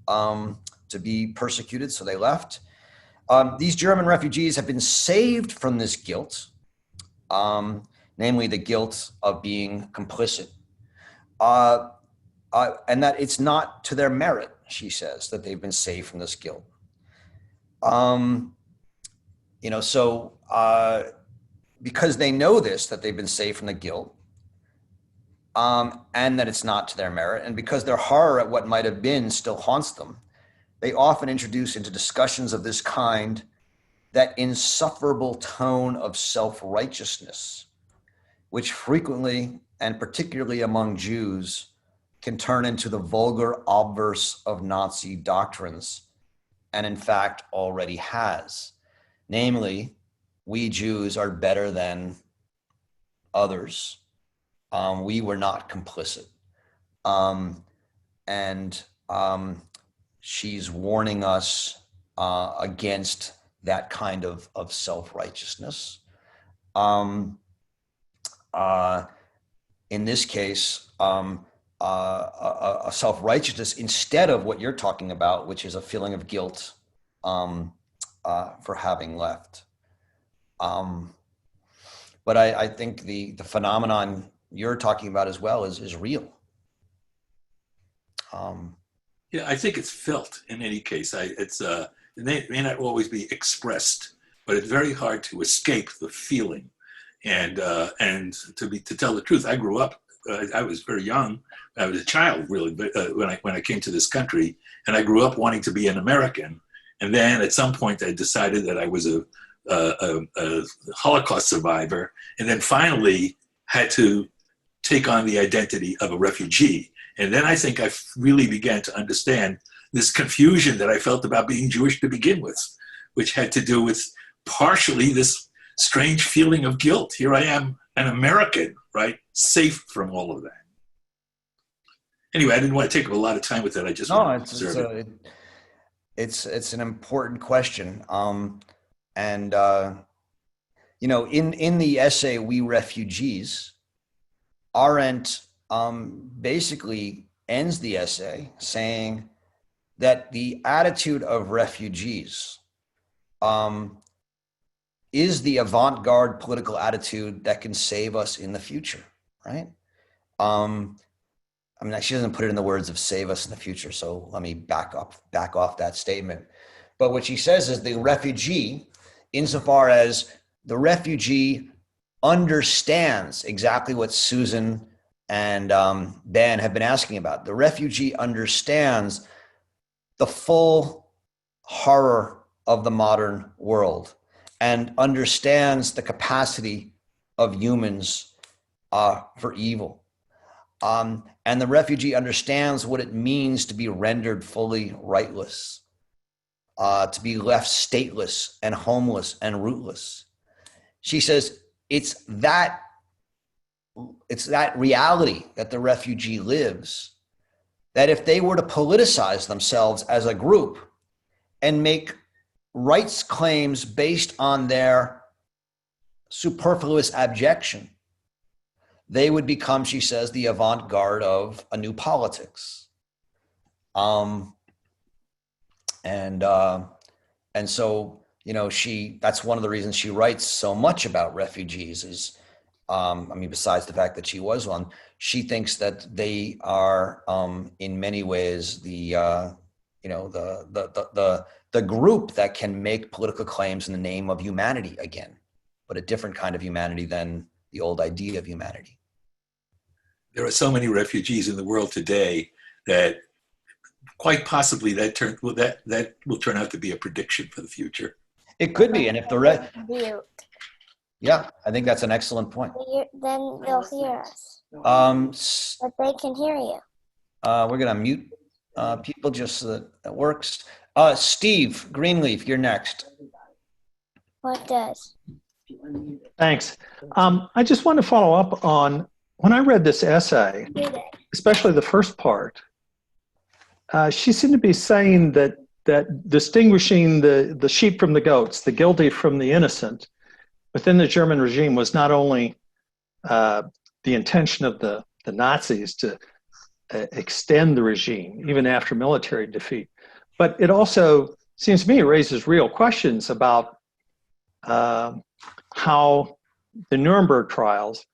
to be persecuted, so they left. These German refugees have been saved from this guilt, namely the guilt of being complicit. And that it's not to their merit, she says, that they've been saved from this guilt. Because they know this, that they've been saved from the guilt, and that it's not to their merit, and because their horror at what might have been still haunts them, they often introduce into discussions of this kind that insufferable tone of self-righteousness, which frequently, and particularly among Jews, can turn into the vulgar obverse of Nazi doctrines, and in fact already has. Namely, we Jews are better than others. We were not complicit. She's warning us against that kind of self-righteousness. In this case, a self-righteousness instead of what you're talking about, which is a feeling of guilt for having left. But I think the phenomenon you're talking about as well is real. Yeah, I think it's felt in any case. It may not always be expressed, but it's very hard to escape the feeling. And to tell the truth, I grew up. I was very young. I was a child, really, when I came to this country, and I grew up wanting to be an American. And then at some point, I decided that I was a Holocaust survivor, and then finally had to take on the identity of a refugee. And then I think I really began to understand this confusion that I felt about being Jewish to begin with, which had to do with partially this strange feeling of guilt. Here I am, an American, right? Safe from all of that. Anyway, I didn't want to take up a lot of time with that. I just wanted to observe it. It's an important question. You know, in the essay, We Refugees, Arendt basically ends the essay saying that the attitude of refugees is the avant-garde political attitude that can save us in the future, right? I mean, she doesn't put it in the words of save us in the future, so let me back off that statement. But what she says is the refugee, insofar as the refugee understands exactly what Susan and Ben have been asking about. The refugee understands the full horror of the modern world and understands the capacity of humans for evil. And the refugee understands what it means to be rendered fully rightless, to be left stateless and homeless and rootless. She says it's that reality that the refugee lives, that if they were to politicize themselves as a group and make rights claims based on their superfluous abjection, they would become, she says, the avant-garde of a new politics. And so, you know, that's one of the reasons she writes so much about refugees is, I mean, besides the fact that she was one, she thinks that they are, in many ways, the group that can make political claims in the name of humanity again, but a different kind of humanity than the old idea of humanity. There are so many refugees in the world today that quite possibly that will turn out to be a prediction for the future. It could be, and if yeah, I think that's an excellent point. Then they'll hear us. But they can hear you. We're going to mute people just so that it works. Steve Greenleaf, you're next. What does? Thanks. I just want to follow up on, when I read this essay, especially the first part, she seemed to be saying that distinguishing the sheep from the goats, the guilty from the innocent, within the German regime was not only the intention of the Nazis to extend the regime, even after military defeat, but it also seems to me raises real questions about how the Nuremberg trials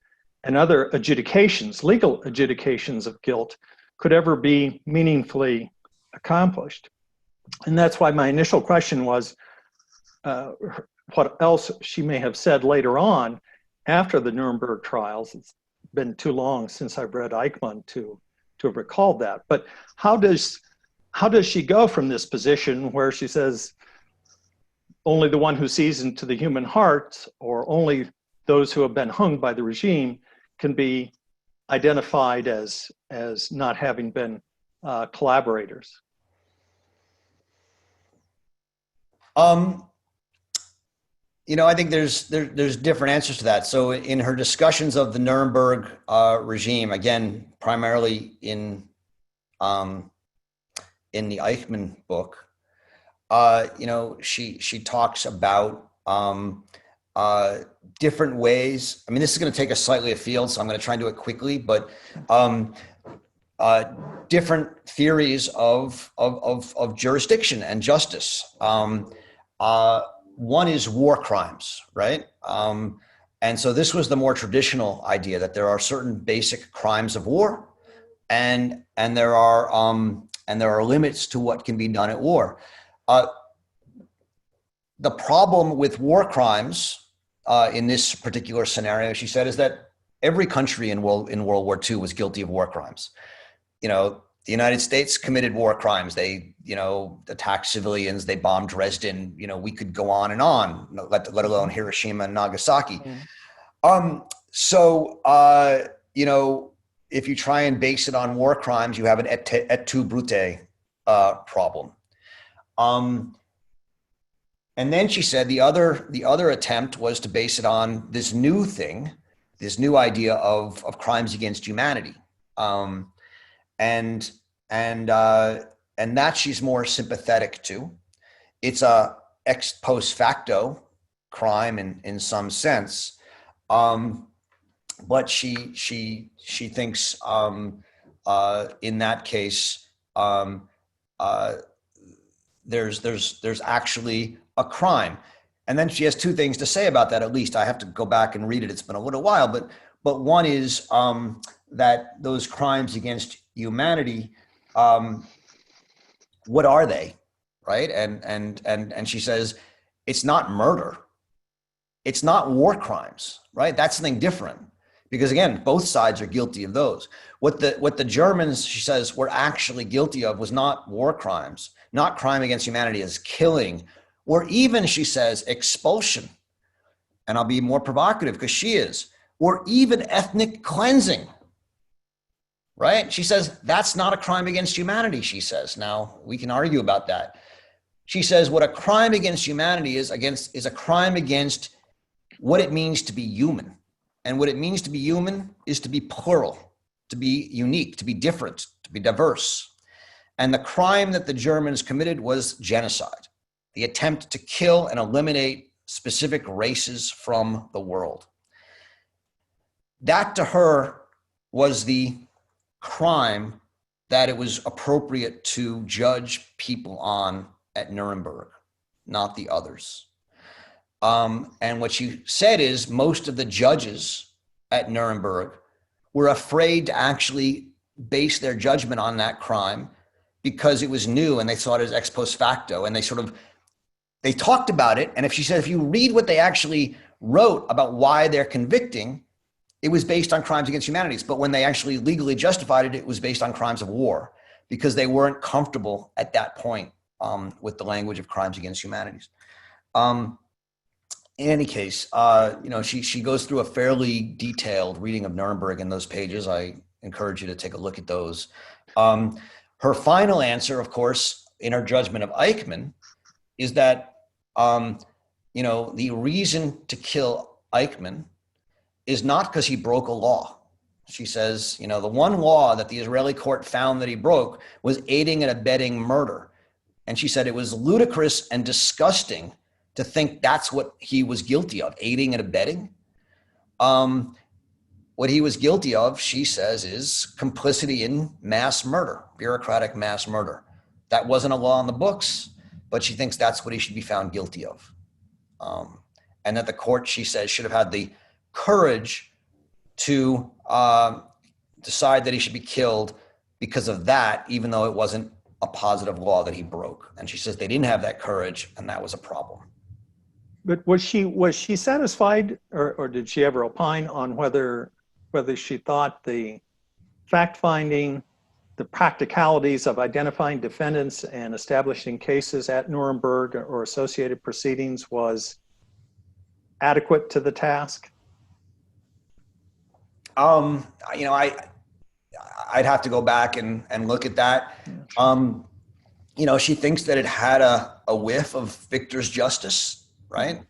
and other adjudications, legal adjudications of guilt, could ever be meaningfully accomplished. And that's why my initial question was what else she may have said later on after the Nuremberg trials. It's been too long since I've read Eichmann to have recalled that. But how does she go from this position where she says only the one who sees into the human heart, or only those who have been hung by the regime, can be identified as not having been collaborators? You know, I think there's different answers to that. So in her discussions of the Nuremberg regime, again, primarily in the Eichmann book, you know, she talks about different ways. I mean, this is going to take us slightly afield, so I'm going to try and do it quickly, but different theories of jurisdiction and justice. One is war crimes, right? And so this was the more traditional idea that there are certain basic crimes of war, and there are limits to what can be done at war. The problem with war crimes in this particular scenario, she said, is that every country in World War II was guilty of war crimes. You know, the United States committed war crimes. They, you know, attacked civilians. They bombed Dresden. You know, we could go on and on, let alone Hiroshima and Nagasaki. Mm. You know, if you try and base it on war crimes, you have an et tu brute problem. And then she said the other attempt was to base it on this new thing, this new idea of crimes against humanity, and that she's more sympathetic to. It's a ex post facto crime in some sense, but she thinks in that case there's actually a crime. And then she has two things to say about that. At least I have to go back and read it. It's been a little while, but one is that those crimes against humanity, what are they, right? And she says it's not murder, it's not war crimes, right? That's something different, because again, both sides are guilty of those. What the Germans, she says, were actually guilty of was not war crimes, not crime against humanity as killing, or even, she says, expulsion. And I'll be more provocative because she is, or even ethnic cleansing, right? She says that's not a crime against humanity, she says. Now, we can argue about that. She says what a crime against humanity is a crime against what it means to be human. And what it means to be human is to be plural, to be unique, to be different, to be diverse. And the crime that the Germans committed was genocide, the attempt to kill and eliminate specific races from the world. That to her was the crime that it was appropriate to judge people on at Nuremberg, not the others. And what she said is most of the judges at Nuremberg were afraid to actually base their judgment on that crime because it was new and they saw it as ex post facto, and they talked about it. And if she said, if you read what they actually wrote about why they're convicting, it was based on crimes against humanity. But when they actually legally justified it, it was based on crimes of war, because they weren't comfortable at that point with the language of crimes against humanities. In any case, she goes through a fairly detailed reading of Nuremberg in those pages. I encourage you to take a look at those. Her final answer, of course, in her judgment of Eichmann, is that the reason to kill Eichmann is not because he broke a law. She says, the one law that the Israeli court found that he broke was aiding and abetting murder. And she said it was ludicrous and disgusting to think that's what he was guilty of, aiding and abetting. What he was guilty of, she says, is complicity in mass murder, bureaucratic mass murder. That wasn't a law in the books, but she thinks that's what he should be found guilty of. And that the court, she says, should have had the courage to decide that he should be killed because of that, even though it wasn't a positive law that he broke. And she says they didn't have that courage, and that was a problem. But was she satisfied, or did she ever opine on whether she thought the fact-finding, the practicalities of identifying defendants and establishing cases at Nuremberg or associated proceedings was adequate to the task? I'd have to go back and look at that. She thinks that it had a whiff of victor's justice, right?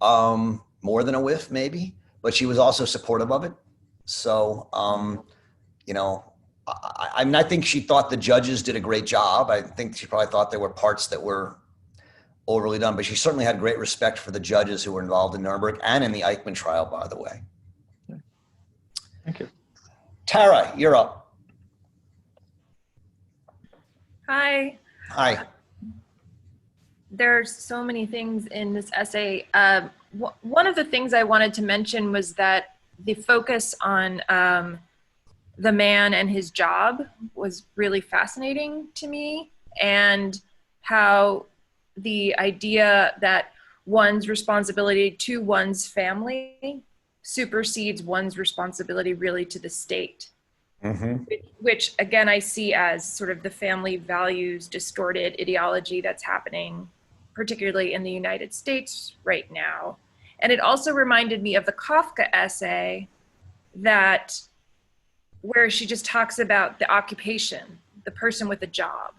More than a whiff, maybe, but she was also supportive of it. So, I think she thought the judges did a great job. I think she probably thought there were parts that were overly done, but she certainly had great respect for the judges who were involved in Nuremberg and in the Eichmann trial, by the way. Thank you. Tara, you're up. Hi. Hi. There's so many things in this essay. One of the things I wanted to mention was that the focus on the man and his job was really fascinating to me, and how the idea that one's responsibility to one's family supersedes one's responsibility really to the state. Mm-hmm. Which again, I see as sort of the family values distorted ideology that's happening, particularly in the United States right now. And it also reminded me of the Kafka essay that where she just talks about the occupation, the person with a job,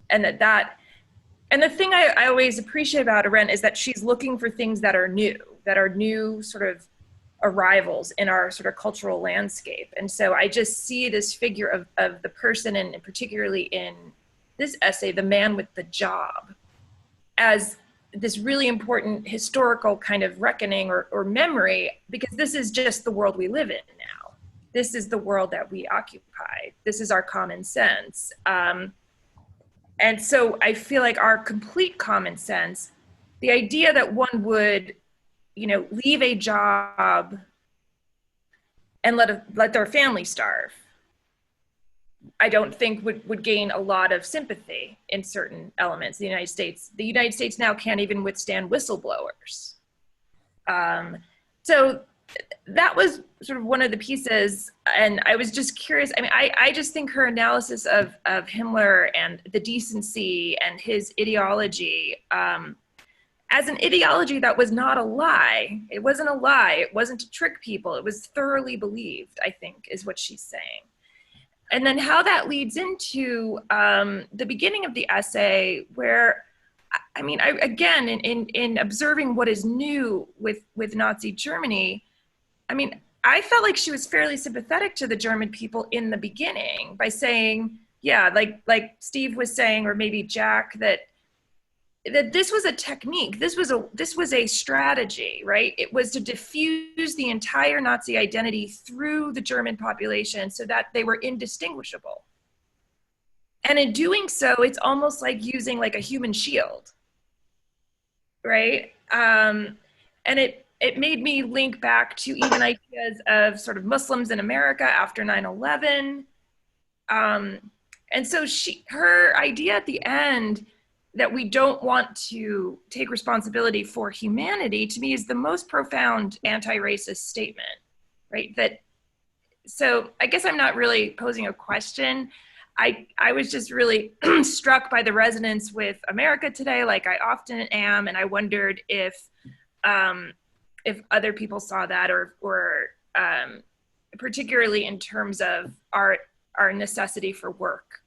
and and the thing I always appreciate about Arendt is that she's looking for things that are new sort of arrivals in our sort of cultural landscape. And so I just see this figure of the person, and particularly in this essay, the man with the job, as this really important historical kind of reckoning or memory, because this is just the world we live in now. This is the world that we occupy. This is our common sense. And so I feel like our complete common sense, the idea that one would, leave a job and let their family starve, I don't think would gain a lot of sympathy in certain elements. The United States now can't even withstand whistleblowers. So that was sort of one of the pieces, and I was just curious. I mean, I just think her analysis of Himmler and the decency and his ideology, as an ideology that was not a lie. It wasn't a lie. It wasn't to trick people. It was thoroughly believed, I think, is what she's saying. And then how that leads into the beginning of the essay, where, I mean, again, in observing what is new with Nazi Germany, I mean, I felt like she was fairly sympathetic to the German people in the beginning by saying, yeah, like Steve was saying, or maybe Jack, that this was a technique, this was a strategy, right? It was to diffuse the entire Nazi identity through the German population so that they were indistinguishable. And in doing so, it's almost like using like a human shield, right? And it made me link back to even ideas of sort of Muslims in America after 9/11. And so her idea at the end that we don't want to take responsibility for humanity, to me, is the most profound anti-racist statement, right? So I guess I'm not really posing a question. I was just really struck by the resonance with America today, like I often am, and I wondered if other people saw that, or particularly in terms of our necessity for work.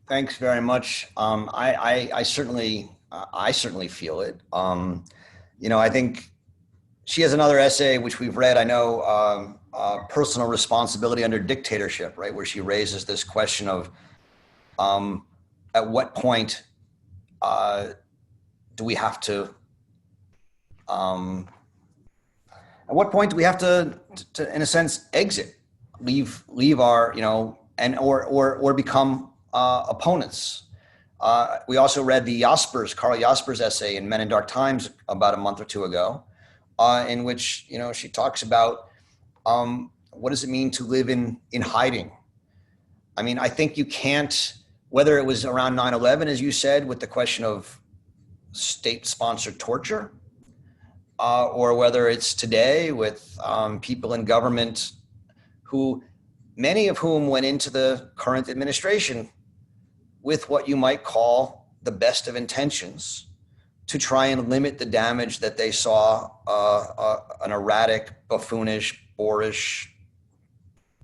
Thanks very much. I certainly feel it. I think she has another essay which we've read. I know, personal responsibility under dictatorship, right, where she raises this question of at what point do we have to in a sense, exit, leave our, or become opponents. We also read Karl Jasper's essay in Men in Dark Times about a month or two ago, in which, she talks about what does it mean to live in hiding? I mean, I think you can't, whether it was around 9/11, as you said, with the question of state-sponsored torture, or whether it's today with people in government many of whom went into the current administration with what you might call the best of intentions to try and limit the damage that they saw an erratic, buffoonish, boorish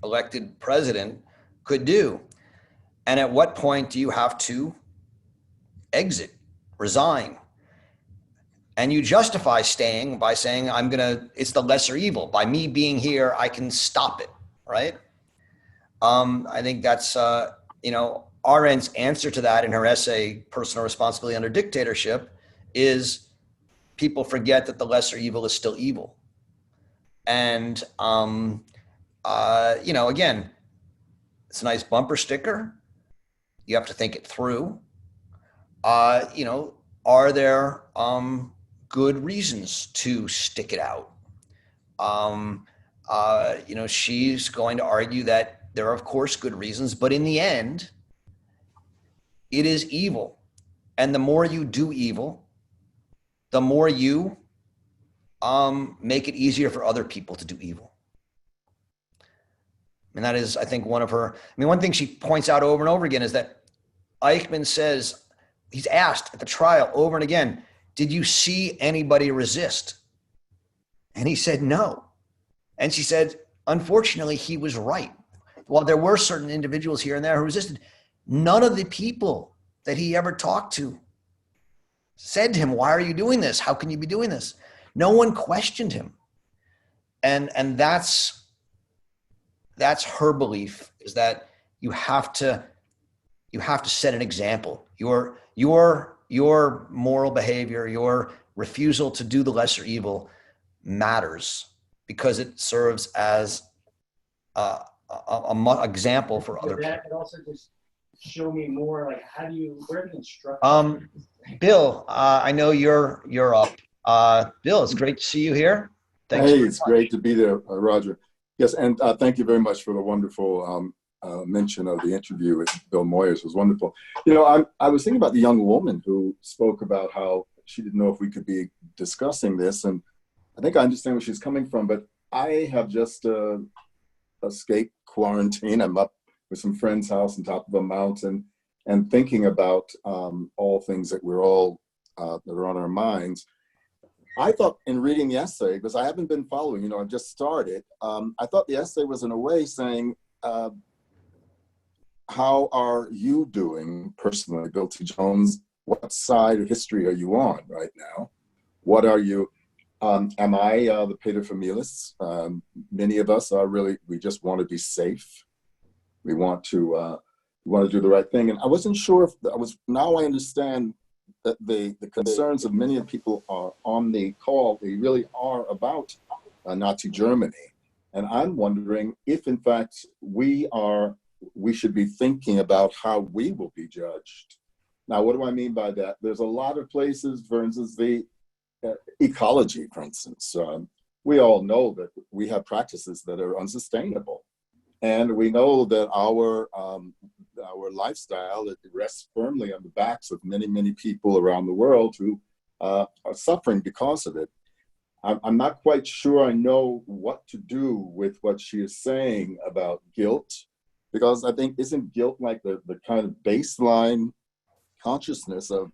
elected president could do. And at what point do you have to exit, resign? And you justify staying by saying, it's the lesser evil. By me being here, I can stop it, right? I think that's, Arendt's answer to that in her essay, Personal Responsibility Under Dictatorship, is people forget that the lesser evil is still evil. And, again, it's a nice bumper sticker. You have to think it through. Are there good reasons to stick it out? She's going to argue that there are, of course, good reasons, but in the end, it is evil. And the more you do evil, the more you make it easier for other people to do evil. And that is, I think, one thing she points out over and over again is that Eichmann says, he's asked at the trial over and again, did you see anybody resist? And he said, no. And she said, unfortunately, he was right. While there were certain individuals here and there who resisted, none of the people that he ever talked to said to him, why are you doing this? How can you be doing this? No one questioned him. And that's her belief, is that you have to set an example. Your moral behavior, your refusal to do the lesser evil matters, because it serves as a example for other people. That could also just show me more, like, where do you instruct? Bill, I know you're up. Bill, it's great to see you here. Thanks. Hey, it's great to be there, Roger. Yes, and thank you very much for the wonderful mention of the interview with Bill Moyers. It was wonderful. You know, I was thinking about the young woman who spoke about how she didn't know if we could be discussing this, and I think I understand where she's coming from, but I have just escaped quarantine. I'm up with some friend's house on top of a mountain and thinking about all things that we're all, that are on our minds. I thought in reading the essay, because I haven't been following, I've just started, I thought the essay was in a way saying, how are you doing personally, Bill T. Jones? What side of history are you on right now? What are you, am I the paterfamilias? Many of us are really, we just want to be safe. We want to do the right thing. And I wasn't sure if now I understand that the concerns of many of the people are on the call, they really are about Nazi Germany. And I'm wondering if in fact we should be thinking about how we will be judged. Now, what do I mean by that? There's a lot of places, for instance, the ecology, for instance. We all know that we have practices that are unsustainable. And we know that our lifestyle, it rests firmly on the backs of many, many people around the world who are suffering because of it. I'm not quite sure I know what to do with what she is saying about guilt, because I think isn't guilt like the kind of baseline consciousness of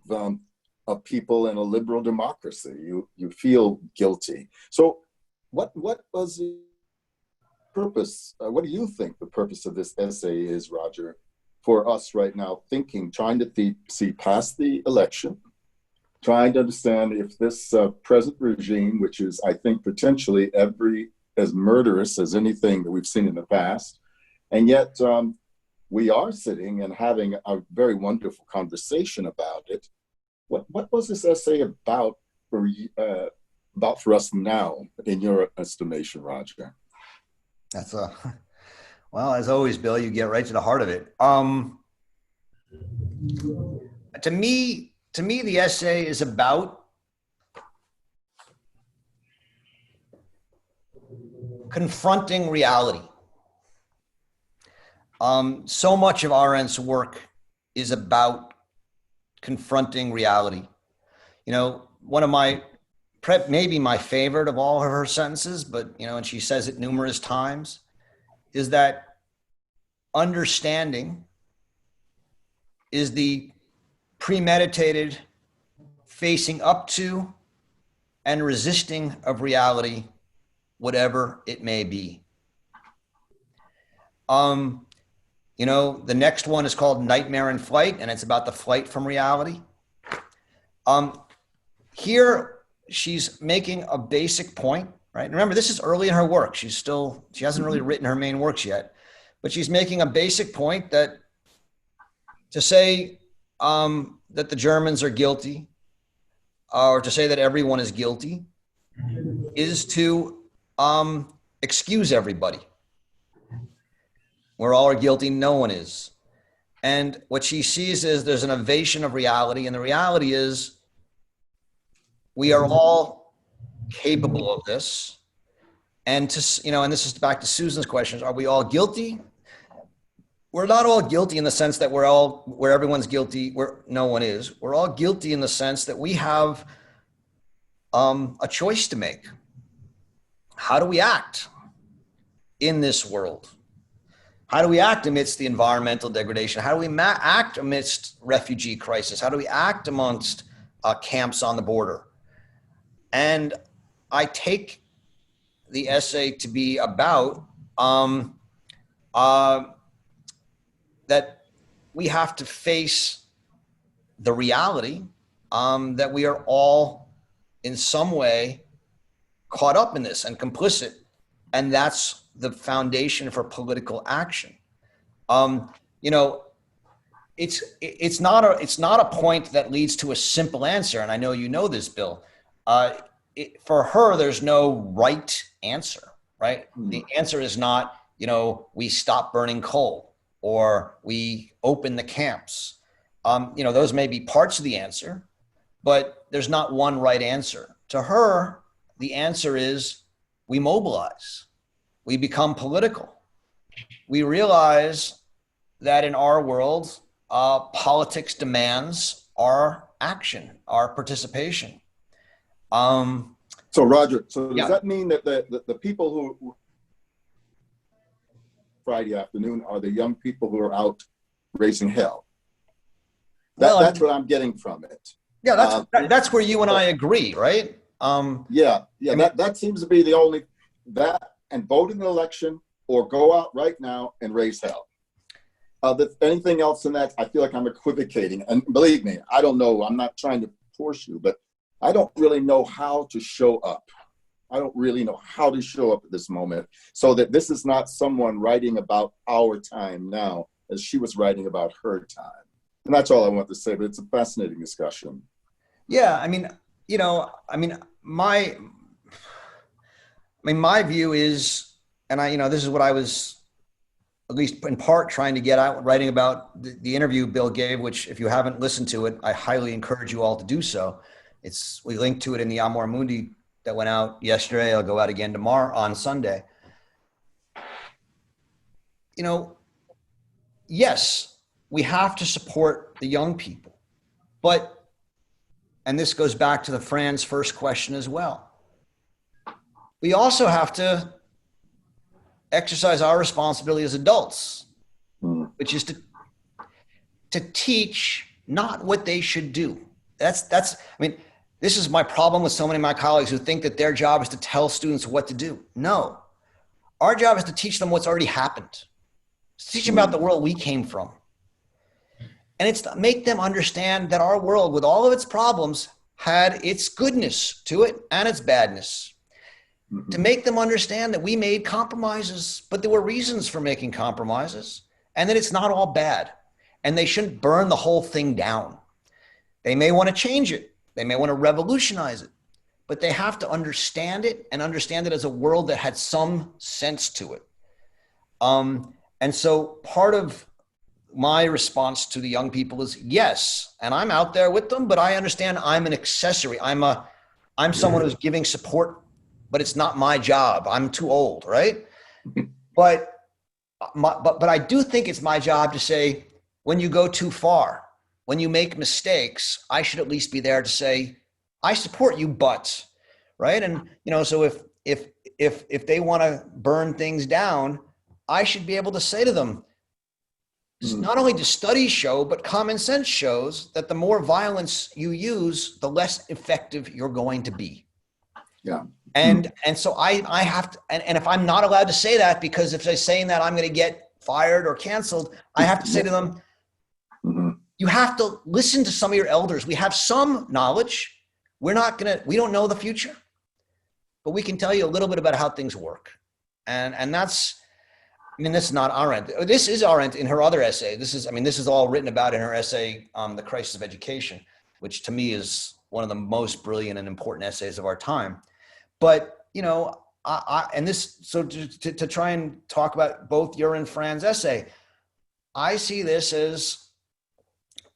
people in a liberal democracy? You feel guilty. So what was the purpose? What do you think the purpose of this essay is, Roger, for us right now, trying to see past the election, trying to understand if this present regime, which is, I think, potentially as murderous as anything that we've seen in the past, and yet we are sitting and having a very wonderful conversation about it. What was this essay about for us now, in your estimation, Roger? That's well, as always, Bill, you get right to the heart of it. To me, the essay is about confronting reality. So much of Arendt's work is about confronting reality. One of maybe my favorite of all of her sentences, but, and she says it numerous times, is that understanding is the premeditated facing up to and resisting of reality, whatever it may be. The next one is called Nightmare in Flight, and it's about the flight from reality. Here, she's making a basic point, right? Remember, this is early in her work. She hasn't really written her main works yet, but she's making a basic point that to say that the Germans are guilty, or to say that everyone is guilty, is to excuse everybody. We're all guilty, no one is. And what she sees is there's an evasion of reality, and the reality is we are all capable of this. And and this is back to Susan's questions. Are we all guilty? We're not all guilty in the sense that where everyone's guilty, where no one is. We're all guilty in the sense that we have a choice to make. How do we act in this world? How do we act amidst the environmental degradation? How do we act amidst refugee crisis? How do we act amongst camps on the border? And I take the essay to be about that we have to face the reality that we are all in some way caught up in this and complicit, and that's the foundation for political action. You know, it's not a point that leads to a simple answer, and I know you know this, Bill. For her, there's no right answer, right? The answer is not, you know, we stop burning coal or we open the camps. You know, those may be parts of the answer, but there's not one right answer. To her, the answer is we mobilize, we become political. We realize that in our world, politics demands our action, our participation. So Roger, so does Yeah. that mean that the people who Friday afternoon are the young people who are out raising hell? That's what I'm getting from it. Yeah, that's where you and I agree, right? Yeah, that seems to be the only, that and vote in the election or go out right now and raise hell. Anything else in that, I feel like I'm equivocating. And believe me, I don't know, I'm not trying to force you, but I don't really know how to show up. I don't really know how to show up at this moment so that this is not someone writing about our time now as she was writing about her time. And that's all I want to say, but it's a fascinating discussion. Yeah, I mean, you know, my view is, and this is what I was, at least in part, trying to get out, writing about the interview Bill gave, which if you haven't listened to it, I highly encourage you all to do so. We linked to it in the Amor Mundi that went out yesterday. I'll go out again tomorrow on Sunday. You know, yes, we have to support the young people, but, and this goes back to Fran's first question as well, we also have to exercise our responsibility as adults, which is to teach not what they should do. This is my problem with so many of my colleagues who think that their job is to tell students what to do. No, our job is to teach them what's already happened. To teach them about the world we came from. And it's to make them understand that our world, with all of its problems, had its goodness to it and its badness. To make them understand that we made compromises, but there were reasons for making compromises, and that it's not all bad. And they shouldn't burn the whole thing down. They may want to change it. They may want to revolutionize it, but they have to understand it and understand it as a world that had some sense to it. And so part of my response to the young people is yes, and I'm out there with them, but I understand I'm an accessory. I'm someone who's giving support, but it's not my job. I'm too old, right? But I do think it's my job to say, when you go too far, when you make mistakes, I should at least be there to say, I support you, but, right? And, so if they want to burn things down, I should be able to say to them, not only do studies show, but common sense shows that the more violence you use, the less effective you're going to be. Yeah. And so I have to, and if I'm not allowed to say that, because if I'm saying that I'm going to get fired or canceled, I have to say to them, you have to listen to some of your elders. We have some knowledge. We don't know the future, but we can tell you a little bit about how things work. And that's, this is not Arendt. This is Arendt in her other essay. This is all written about in her essay, The Crisis of Education, which to me is one of the most brilliant and important essays of our time. But, to try and talk about both your and Fran's essay, I see this as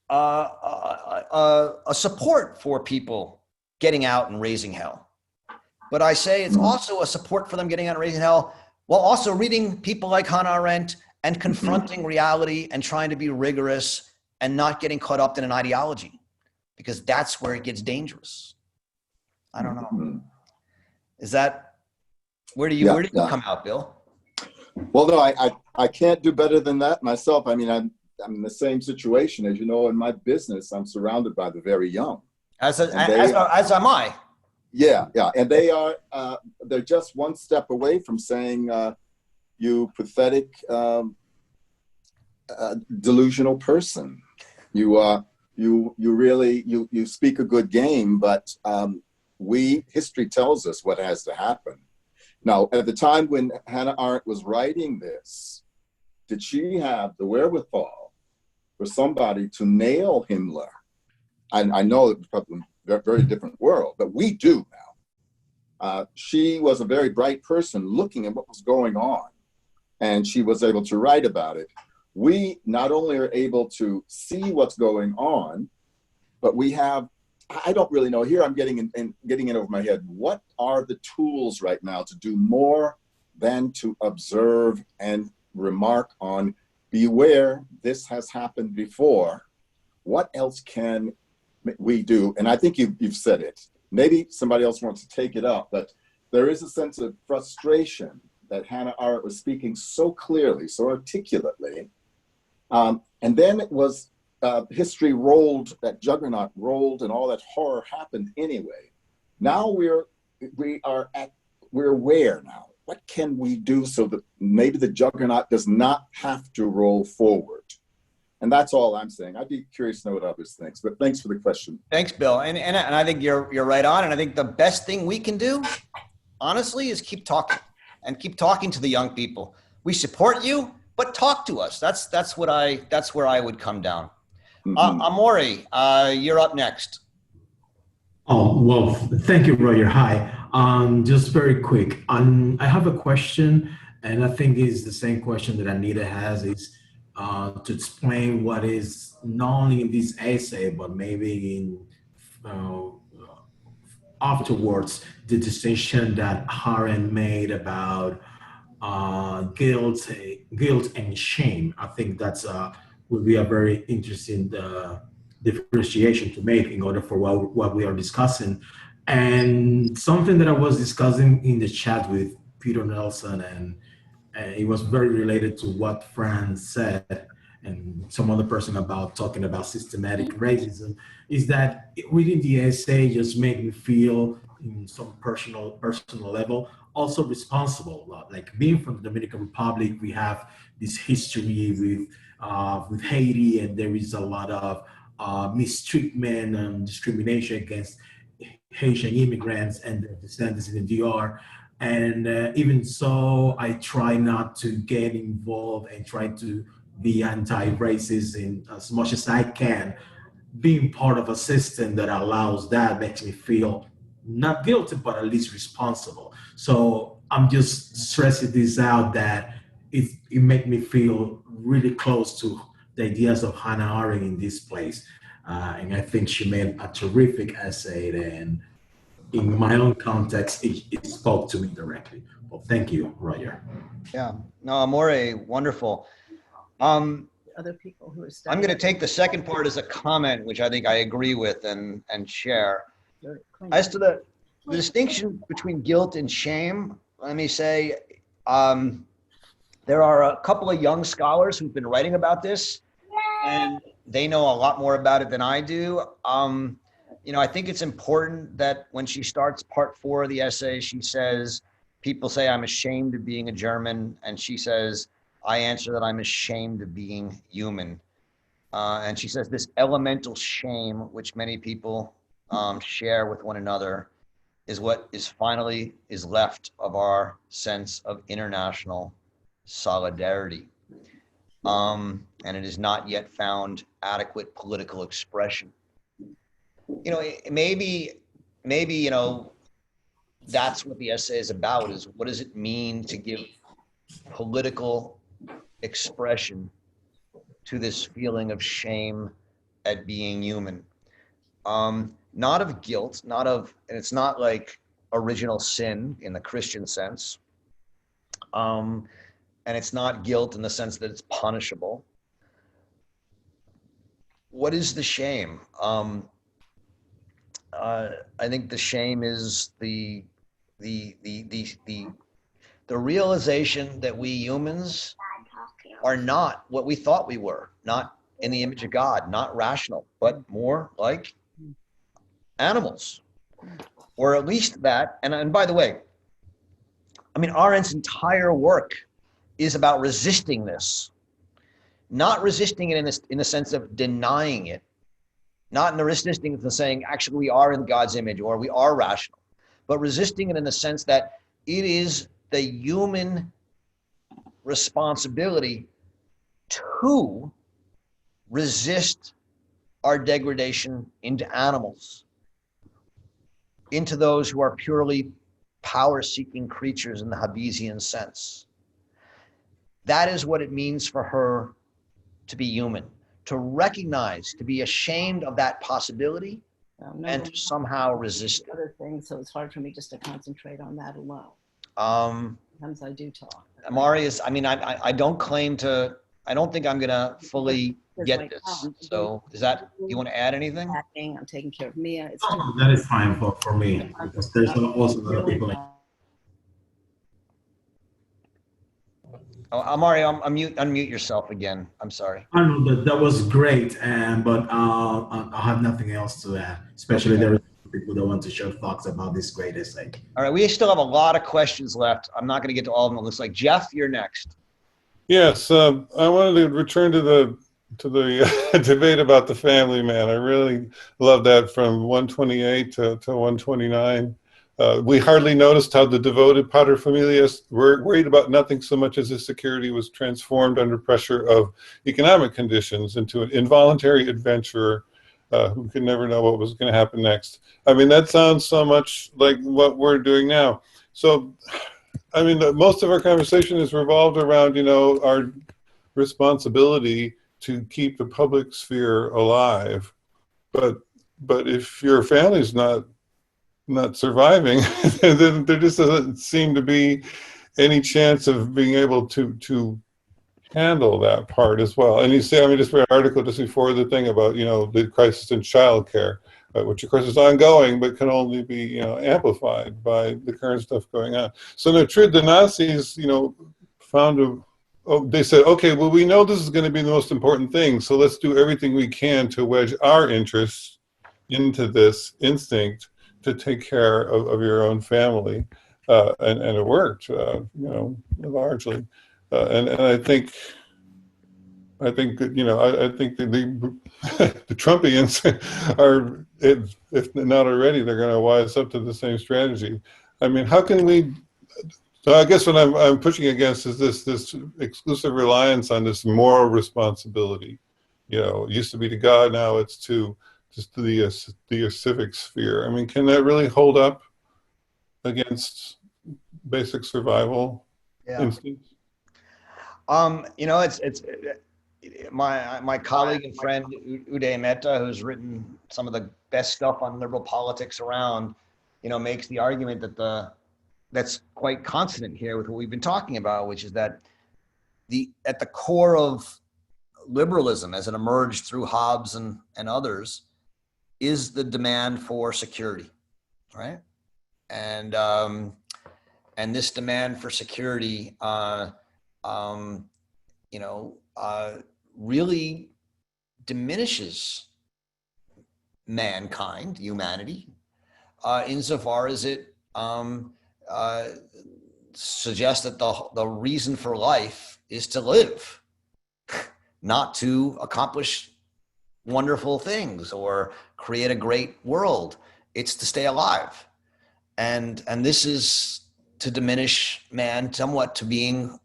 a support for people getting out and raising hell. But I say it's also a support for them getting out and raising hell while also reading people like Hannah Arendt and confronting reality and trying to be rigorous and not getting caught up in an ideology, because that's where it gets dangerous. I don't know. Is that, where do you come out, Bill? Well, no, I can't do better than that myself. I'm in the same situation. As you know, in my business, I'm surrounded by the very young. As am I. Yeah. And they're just one step away from saying, you pathetic, delusional person. You really speak a good game, but history tells us what has to happen. Now, at the time when Hannah Arendt was writing this, did she have the wherewithal for somebody to nail Himmler? I know it was probably a very different world, but we do now. She was a very bright person looking at what was going on, and she was able to write about it. We not only are able to see what's going on, but we have, I don't really know, here I'm getting in over my head, what are the tools right now to do more than to observe and remark on, beware, this has happened before. What else can we do? And I think you've said it. Maybe somebody else wants to take it up, but there is a sense of frustration that Hannah Arendt was speaking so clearly, so articulately. And then it was history rolled, that juggernaut rolled, and all that horror happened anyway. Now we're aware now. What can we do so that maybe the juggernaut does not have to roll forward? And that's all I'm saying. I'd be curious to know what others think, but thanks for the question. Thanks, Bill. And I think you're right on. And I think the best thing we can do, honestly, is keep talking to the young people. We support you, but talk to us. That's where I would come down. Mm-hmm. Amori, you're up next. Oh, well, thank you, Roger. Hi. Just very quick. I have a question, and I think it's the same question that Anita has, is to explain what is not only in this essay, but maybe in afterwards, the distinction that Arendt made about guilt and shame. I think that's would be a very interesting differentiation to make in order for what we are discussing. And something that I was discussing in the chat with Peter Nelson, and it was very related to what Fran said and some other person about talking about systematic racism, is that reading the essay just made me feel in some personal level also responsible. Like being from the Dominican Republic, we have this history with Haiti, and there is a lot of mistreatment and discrimination against Haitian immigrants and their descendants in the DR. And even so, I try not to get involved and try to be anti-racist in as much as I can. Being part of a system that allows that makes me feel not guilty, but at least responsible. So I'm just stressing this out, that it made me feel really close to the ideas of Hannah Arendt in this place. And I think she made a terrific essay, and in my own context, it spoke to me directly. Well, thank you, Roger. Yeah, no, Amore, wonderful. Other people who are I'm going to take the second part as a comment, which I think I agree with and share. As to the distinction between guilt and shame, let me say, there are a couple of young scholars who've been writing about this, and they know a lot more about it than I do. I think it's important that when she starts part 4 of the essay, she says, people say I'm ashamed of being a German, and she says, I answer that I'm ashamed of being human. And she says this elemental shame, which many people share with one another, is what is finally left of our sense of international solidarity. And it has not yet found adequate political expression. Maybe, that's what the essay is about, is what does it mean to give political expression to this feeling of shame at being human. Not of guilt, and it's not like original sin in the Christian sense. And it's not guilt in the sense that it's punishable. What is the shame? I think the shame is the realization that we humans are not what we thought we were, not in the image of God, not rational, but more like animals, or at least that. And by the way, Arendt's entire work is about resisting this, not resisting it in the sense of denying it, not in the resisting of saying, actually, we are in God's image or we are rational, but resisting it in the sense that it is the human responsibility to resist our degradation into animals, into those who are purely power-seeking creatures in the Hobbesian sense. That is what it means for her to be human, to recognize, to be ashamed of that possibility, and to somehow resist it. Other things, so it's hard for me just to concentrate on that alone. Sometimes I do talk. Amari is, I mean, I don't claim to, I don't think I'm gonna fully get this. So is that, do you want to add anything? I'm taking care of Mia. It's That is fine for me, because there's also a lot of people. Oh, Amari, unmute yourself again. I'm sorry. I know that was great, but I have nothing else to add, especially there are people that want to share thoughts about this great essay. All right, we still have a lot of questions left. I'm not going to get to all of them. It looks like Jeff, you're next. Yes, I wanted to return to the debate about the family man. I really love that from 128 to 129. We hardly noticed how the devoted paterfamilias were worried about nothing so much as his security was transformed under pressure of economic conditions into an involuntary adventurer who could never know what was going to happen next. I mean, that sounds so much like what we're doing now. So, I mean, most of our conversation is revolved around, our responsibility to keep the public sphere alive. But if your family's not surviving, then there just doesn't seem to be any chance of being able to handle that part as well. And you say, I mean, just read an article just before the thing about, the crisis in childcare, which of course is ongoing, but can only be, amplified by the current stuff going on. So the Nazis, they said, okay, well, we know this is going to be the most important thing, so let's do everything we can to wedge our interests into this instinct to take care of your own family, and it worked, largely. And I think that, the Trumpians are, if not already, they're going to wise up to the same strategy. I mean, how can we? So I guess what I'm pushing against is this exclusive reliance on this moral responsibility. It used to be to God, now it's to just the civic sphere. I mean, can that really hold up against basic survival instincts? It's my colleague and friend Uday Mehta, who's written some of the best stuff on liberal politics around, makes the argument that that's quite consonant here with what we've been talking about, which is that at the core of liberalism, as it emerged through Hobbes and others, is the demand for security, right? And this demand for security, really diminishes mankind, humanity, insofar as it suggests that the reason for life is to live, not to accomplish wonderful things or create a great world. It's to stay alive. And this is to diminish man somewhat to being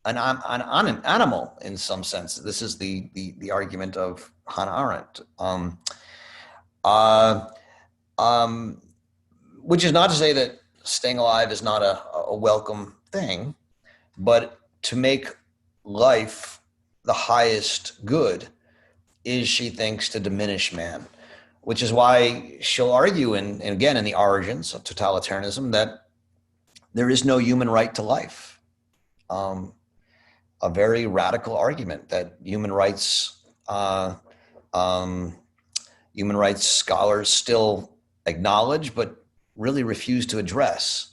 an animal in some sense. This is the argument of Hannah Arendt. Which is not to say that staying alive is not a welcome thing, but to make life the highest good is, she thinks, to diminish man, which is why she'll argue in the Origins of Totalitarianism that there is no human right to life. A very radical argument that human rights scholars still acknowledge, but really refuse to address.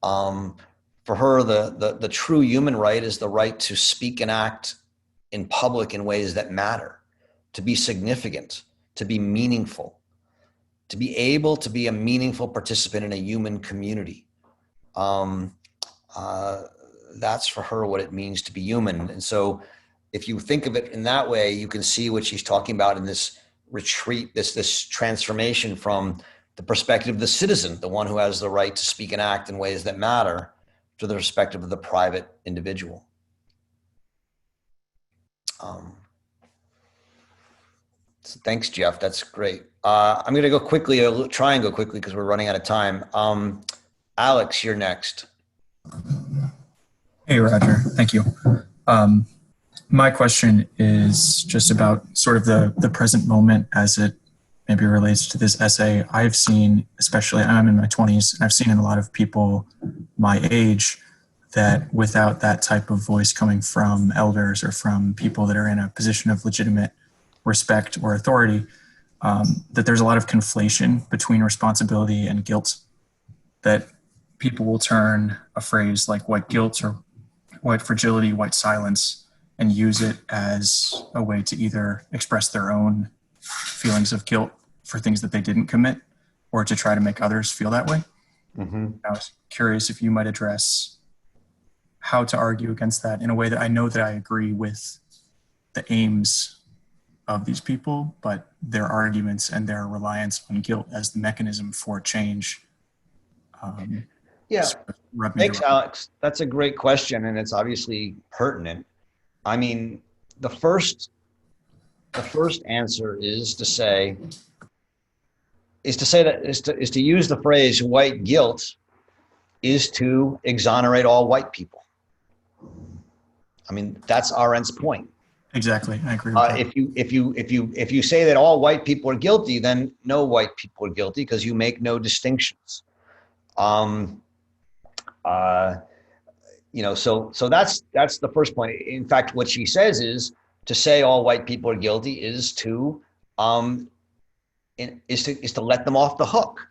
For her, the true human right is the right to speak and act in public in ways that matter, to be significant, to be meaningful, to be able to be a meaningful participant in a human community. that's for her what it means to be human. And so if you think of it in that way, you can see what she's talking about in this retreat, this transformation from the perspective of the citizen, the one who has the right to speak and act in ways that matter, to the perspective of the private individual. So thanks, Jeff. That's great. I'm going to go quickly, try and go quickly because we're running out of time. Alex, you're next. Hey, Roger. Thank you. My question is just about sort of the present moment as it maybe relates to this essay. I've seen, especially I'm in my 20s, I've seen in a lot of people my age that without that type of voice coming from elders or from people that are in a position of legitimate respect or authority, that there's a lot of conflation between responsibility and guilt, that people will turn a phrase like white guilt or white fragility, white silence, and use it as a way to either express their own feelings of guilt for things that they didn't commit or to try to make others feel that way. Mm-hmm. I was curious if you might address how to argue against that in a way that I know that I agree with the aims of these people, but their arguments and their reliance on guilt as the mechanism for change. Thanks, Alex. That's a great question, and it's obviously pertinent. I mean, the first answer is to use the phrase white guilt is to exonerate all white people. I mean, that's Arendt's point. Exactly, I agree with that. If you say that all white people are guilty, then no white people are guilty because you make no distinctions. So that's the first point. In fact, what she says is to say all white people are guilty is to let them off the hook,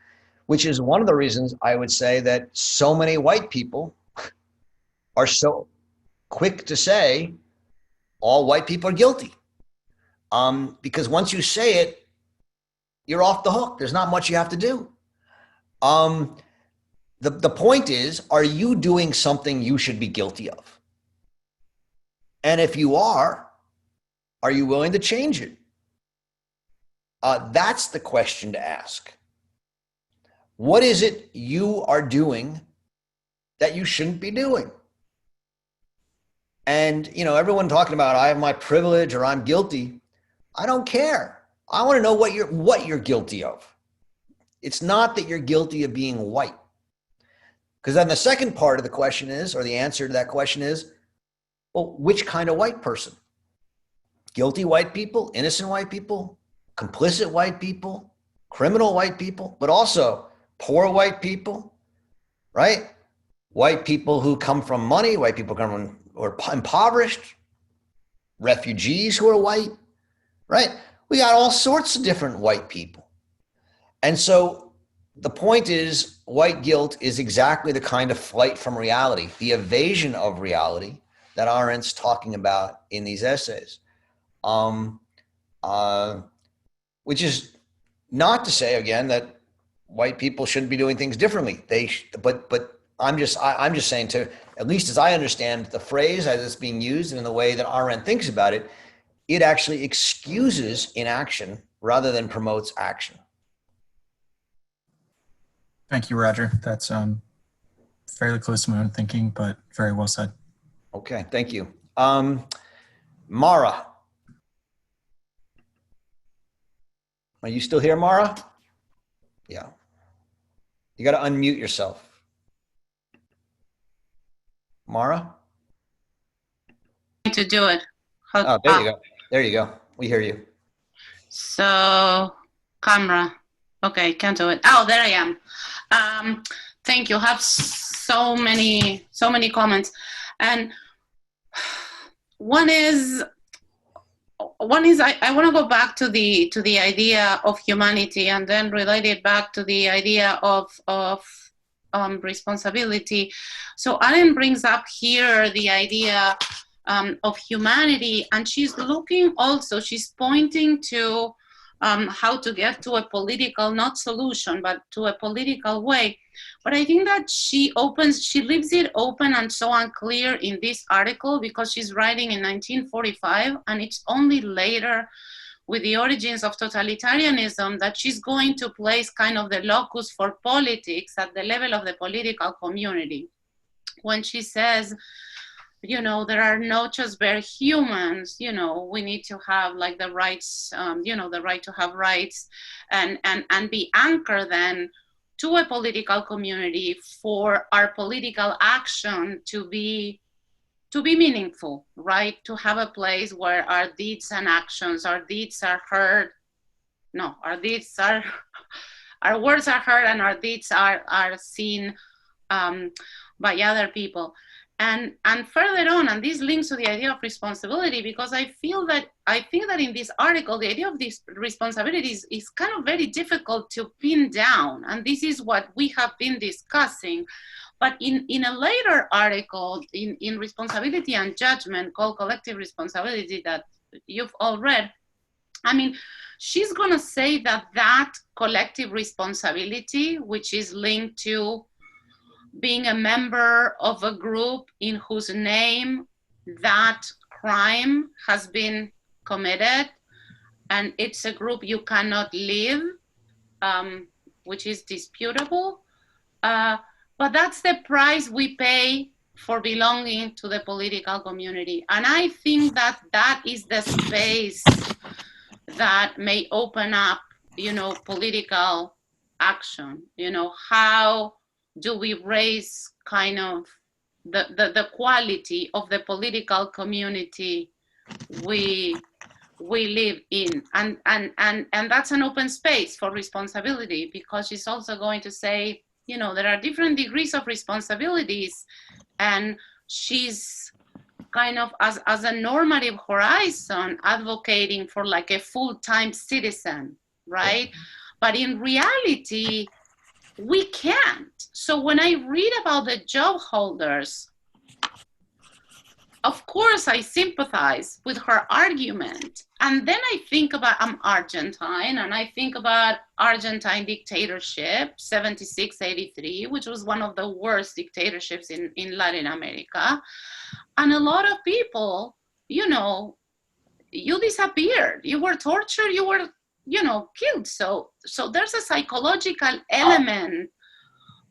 which is one of the reasons I would say that so many white people are so quick to say all white people are guilty. Because once you say it, you're off the hook. There's not much you have to do. The point is, are you doing something you should be guilty of? And if you are you willing to change it? That's the question to ask. What is it you are doing that you shouldn't be doing? And, everyone talking about, I have my privilege or I'm guilty. I don't care. I want to know what you're guilty of. It's not that you're guilty of being white. Because then the second part of the question is, or the answer to that question is, well, which kind of white person? Guilty white people, innocent white people, complicit white people, criminal white people, but also poor white people, right? White people who come from money, white people come from or impoverished, refugees who are white, right? We got all sorts of different white people. And so the point is, white guilt is exactly the kind of flight from reality, the evasion of reality that Arendt's talking about in these essays. Which is not to say, again, that white people shouldn't be doing things differently. But I'm just saying, to at least as I understand the phrase as it's being used and in the way that Arendt thinks about it, it actually excuses inaction rather than promotes action. Thank you, Roger. That's fairly close to my own thinking, but very well said. Okay, thank you. Mara. Are you still here, Mara? Yeah. You got to unmute yourself. Mara? To do it. Oh, there you go. There you go. We hear you. So, camera. Okay, can't do it. Oh, there I am. Thank you. I have so many comments, and one is I want to go back to the idea of humanity and then relate it back to the idea of responsibility. So Arendt brings up here the idea of humanity, and she's pointing to how to get to a political, not solution, but to a political way. But I think that she leaves it open and so unclear in this article because she's writing in 1945, and it's only later with the origins of totalitarianism that she's going to place kind of the locus for politics at the level of the political community. When she says, there are not just bare humans, we need to have like the rights, the right to have rights and be anchored then to a political community for our political action to be meaningful, right? To have a place where our deeds and actions, our deeds are heard. No, our words are heard and our deeds are seen by other people. And further on, and this links to the idea of responsibility, because I think that in this article, the idea of this responsibility is kind of very difficult to pin down. And this is what we have been discussing. But in a later article in Responsibility and Judgment called Collective Responsibility that you've all read, I mean, she's gonna say that collective responsibility, which is linked to being a member of a group in whose name that crime has been committed, and it's a group you cannot leave, which is disputable. But that's the price we pay for belonging to the political community. And I think that is the space that may open up, political action. How do we raise kind of the quality of the political community we live in, and that's an open space for responsibility, because she's also going to say, there are different degrees of responsibilities, and she's kind of as a normative horizon advocating for like a full-time citizen, right? But in reality, we can't. So when I read about the job holders, of course I sympathize with her argument. And then I think about, I'm Argentine, and I think about Argentine dictatorship, 76-83, which was one of the worst dictatorships in Latin America. And a lot of people, you disappeared, you were tortured, you were killed. So there's a psychological element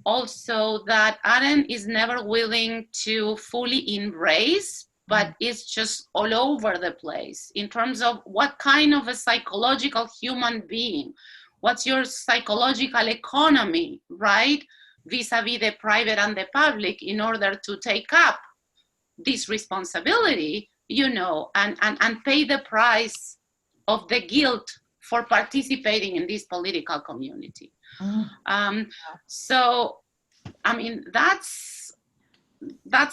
also that Arendt is never willing to fully embrace, but is just all over the place in terms of what kind of a psychological human being, what's your psychological economy, right? Vis-a-vis the private and the public in order to take up this responsibility, and pay the price of the guilt for participating in this political community. So, I mean, that's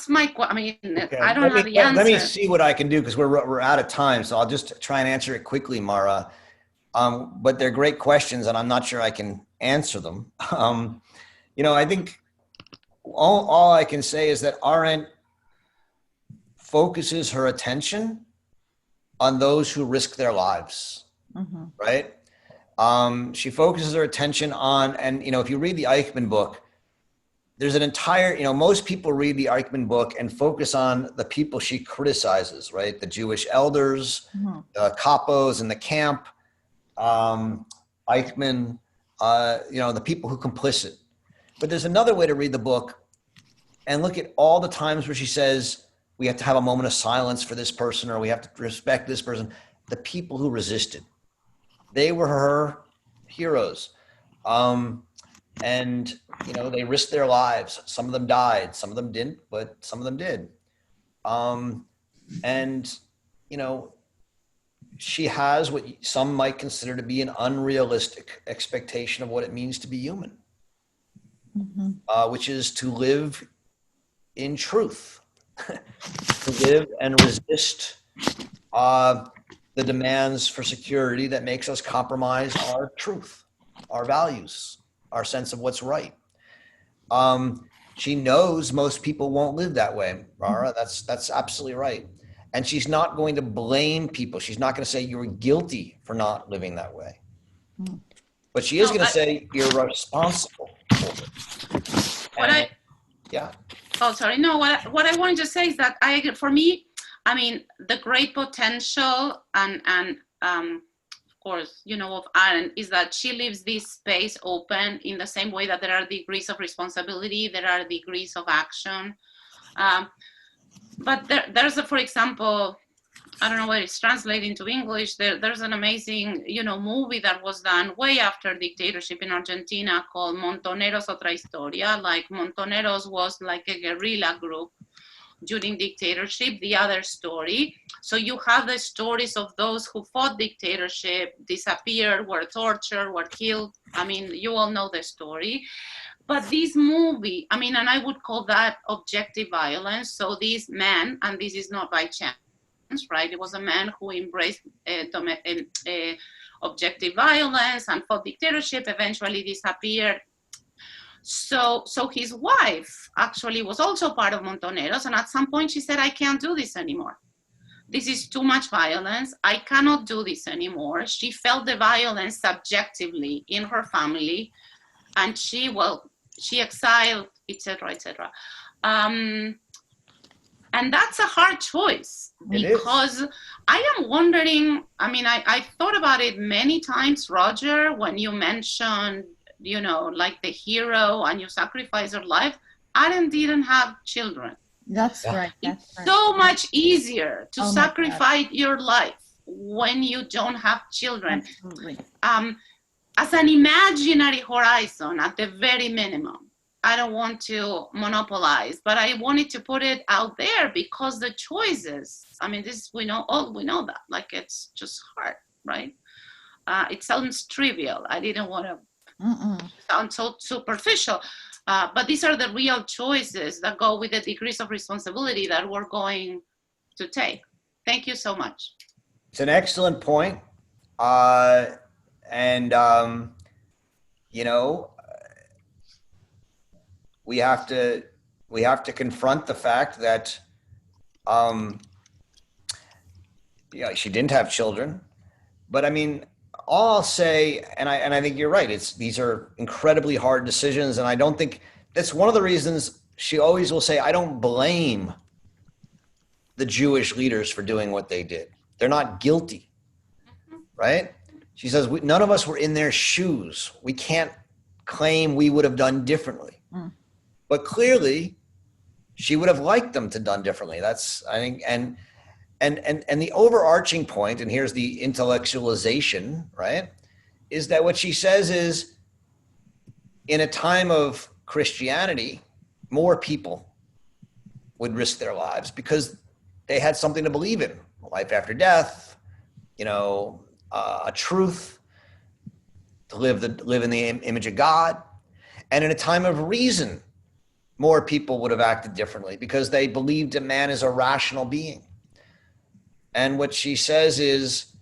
my, okay. I don't have the answer. Let me see what I can do, because we're out of time. So I'll just try and answer it quickly, Mara. But they're great questions, and I'm not sure I can answer them. I think all I can say is that Arendt focuses her attention on those who risk their lives. Right? She focuses her attention on, and if you read the Eichmann book, there's an entire, most people read the Eichmann book and focus on the people she criticizes, right? The Jewish elders, the capos in the camp, Eichmann, the people who complicit. But there's another way to read the book and look at all the times where she says, we have to have a moment of silence for this person, or we have to respect this person. The people who resisted. They were her heroes. And, they risked their lives. Some of them died, some of them didn't, but some of them did. She has what some might consider to be an unrealistic expectation of what it means to be human, which is to live in truth, to live and resist the demands for security that makes us compromise our truth, our values, our sense of what's right. She knows most people won't live that way, Rara. That's absolutely right. And she's not going to blame people. She's not going to say you're guilty for not living that way. But she is going to say you're responsible for it. Yeah. Oh, sorry. No, what I wanted to say is that for me, I mean, the great potential and of course, of Arendt is that she leaves this space open in the same way that there are degrees of responsibility, there are degrees of action. But there's for example, I don't know whether it's translated into English. There's an amazing, movie that was done way after dictatorship in Argentina called Montoneros Otra Historia. Like Montoneros was like a guerrilla group during dictatorship, the other story. So you have the stories of those who fought dictatorship, disappeared, were tortured, were killed. I mean, you all know the story. But this movie, I mean, and I would call that objective violence. So these men, and this is not by chance, right? It was a man who embraced objective violence and fought dictatorship, eventually disappeared. So his wife actually was also part of Montoneros, and at some point she said, I can't do this anymore. This is too much violence. I cannot do this anymore. She felt the violence subjectively in her family, and she exiled, etc., etc. And that's a hard choice, because I am wondering, I mean, I thought about it many times, Roger, when you mentioned, like the hero and you sacrifice your life. Arendt didn't have children. That's right. It's so much easier to sacrifice your life when you don't have children. Absolutely. As an imaginary horizon at the very minimum. I don't want to monopolize, but I wanted to put it out there because the choices, I mean, we know that, like, it's just hard, right? It sounds trivial. I didn't want to sound so superficial, but these are the real choices that go with the degrees of responsibility that we're going to take. Thank you so much. It's an excellent point. We have to confront the fact that she didn't have children. But I mean, all I'll say, and I think you're right, these are incredibly hard decisions, and I don't think that's one of the reasons she always will say, I don't blame the Jewish leaders for doing what they did. They're not guilty, right? She says, none of us were in their shoes. We can't claim we would have done differently. But clearly, she would have liked them to done differently. That's, I think, and the overarching point, and here's the intellectualization, right, is that what she says is, in a time of Christianity, more people would risk their lives because they had something to believe in, life after death, a truth, to live in the image of God. And in a time of reason, more people would have acted differently because they believed that man is a rational being. And what she says is,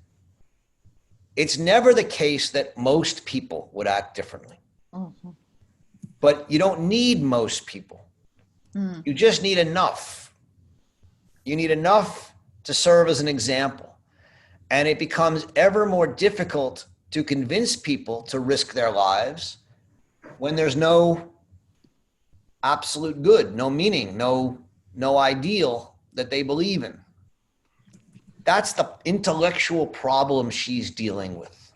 it's never the case that most people would act differently. But you don't need most people. You just need enough. You need enough to serve as an example. And it becomes ever more difficult to convince people to risk their lives when there's no absolute good, no meaning, no ideal that they believe in. That's the intellectual problem she's dealing with.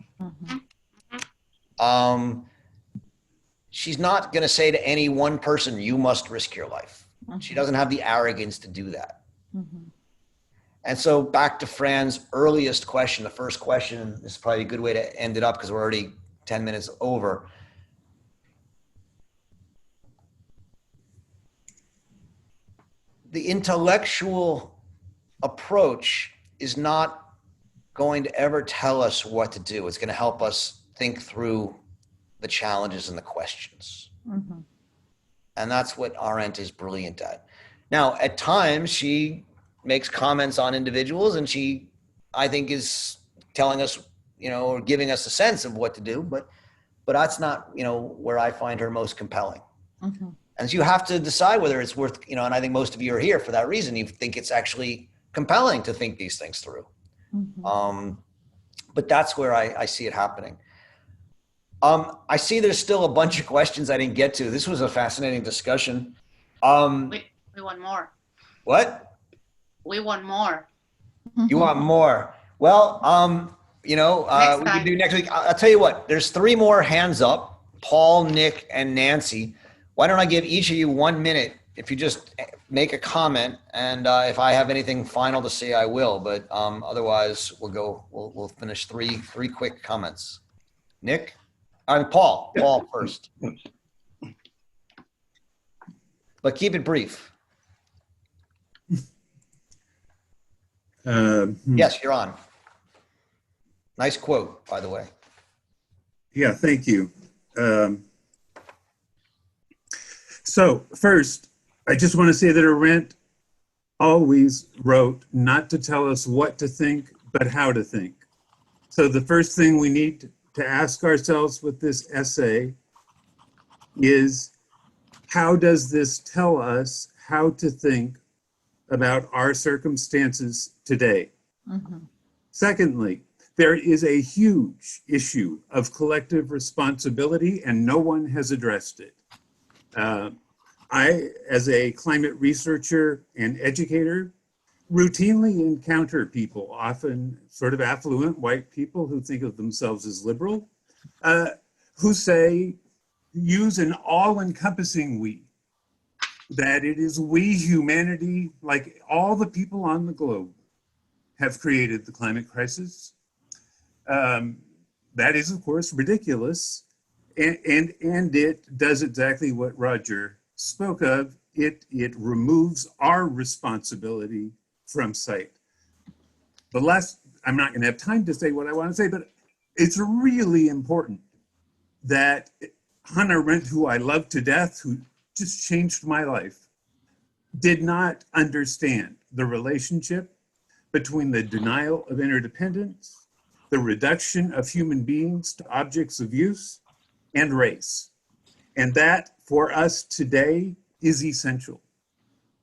She's not going to say to any one person, you must risk your life. She doesn't have the arrogance to do that. And so back to Fran's earliest question, the first question, this is probably a good way to end it up because we're already 10 minutes over. The intellectual approach is not going to ever tell us what to do. It's going to help us think through the challenges and the questions. And that's what Arendt is brilliant at. Now, at times, she makes comments on individuals, and she, I think, is telling us, or giving us a sense of what to do, but that's not, where I find her most compelling. And so you have to decide whether it's worth, and I think most of you are here for that reason. You think it's actually compelling to think these things through. But that's where I see it happening. I see there's still a bunch of questions I didn't get to. This was a fascinating discussion. We want more. What? We want more. You want more? Well, we can do next week. I'll tell you what, there's 3 more hands up, Paul, Nick, and Nancy. Why don't I give each of you 1 minute? If you just make a comment, and if I have anything final to say, I will, but otherwise we'll finish three quick comments. Nick? Paul first. But keep it brief. Yes, you're on. Nice quote, by the way. Yeah, thank you. So first, I just want to say that Arendt always wrote not to tell us what to think, but how to think. So the first thing we need to ask ourselves with this essay is, how does this tell us how to think about our circumstances today? Mm-hmm. Secondly, there is a huge issue of collective responsibility and no one has addressed it. I, as a climate researcher and educator, routinely encounter people, often sort of affluent white people who think of themselves as liberal, who use an all-encompassing we, that it is we, humanity, like all the people on the globe, have created the climate crisis. That is, of course, ridiculous, and it does exactly what Roger spoke of. It removes our responsibility from sight. I'm not going to have time to say what I want to say, but it's really important that Hannah Arendt, who I love to death, who just changed my life, did not understand the relationship between the denial of interdependence, the reduction of human beings to objects of use, and race. And that, for us today, is essential.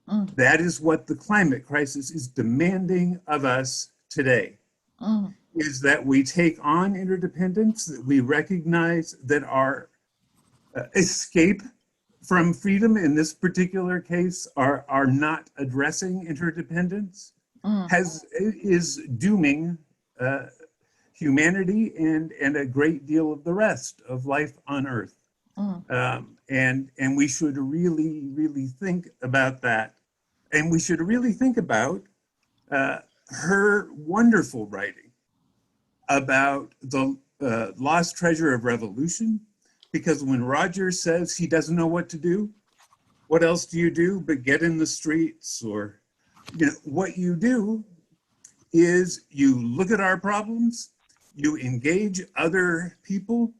Mm. That is what the climate crisis is demanding of us today, is that we take on interdependence, that we recognize that our escape from freedom in this particular case are not addressing interdependence, is dooming humanity and a great deal of the rest of life on Earth. And we should really think about that. And we should really think about her wonderful writing about the lost treasure of revolution, because when Roger says he doesn't know what to do, what else do you do but get in the streets? Or what you do is you look at our problems, you engage other people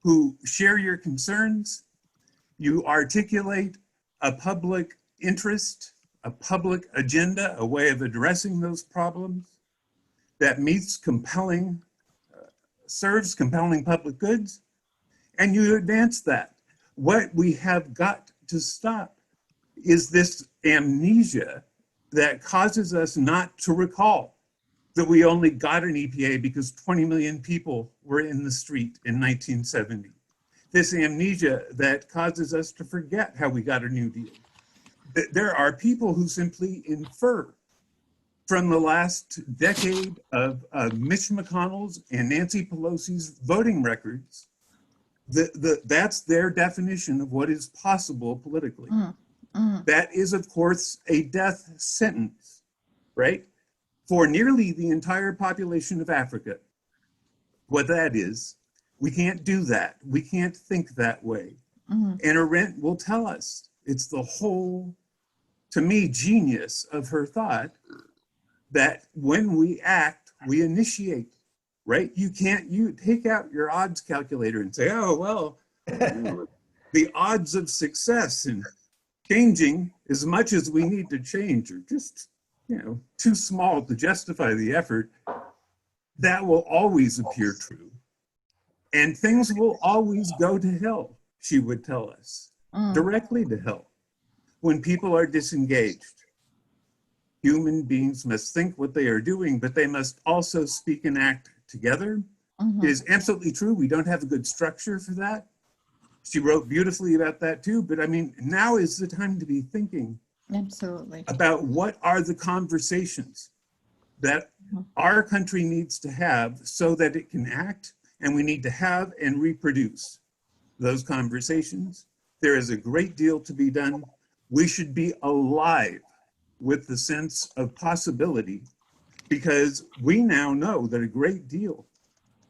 who share your concerns, you articulate a public interest, a public agenda, a way of addressing those problems that serves compelling public goods, and you advance that. What we have got to stop is this amnesia that causes us not to recall that we only got an EPA because 20 million people were in the street in 1970. This amnesia that causes us to forget how we got a New Deal. There are people who simply infer from the last decade of Mitch McConnell's and Nancy Pelosi's voting records, that's their definition of what is possible politically. That is, of course, a death sentence, right? For nearly the entire population of Africa. What that is, we can't do that. We can't think that way. And Arendt will tell us, it's the whole, to me, genius of her thought, that when we act, we initiate, right? You take out your odds calculator and say, oh, well, the odds of success in changing as much as we need to change are just, too small to justify the effort. That will always appear true. And things will always go to hell, she would tell us, directly to hell, when people are disengaged. Human beings must think what they are doing, but they must also speak and act together It is absolutely true. We don't have a good structure for that. She wrote beautifully about that too. But I mean, now is the time to be thinking Absolutely. about what are the conversations that our country needs to have so that it can act, and we need to have and reproduce those conversations. There is a great deal to be done. We should be alive with the sense of possibility, because we now know that a great deal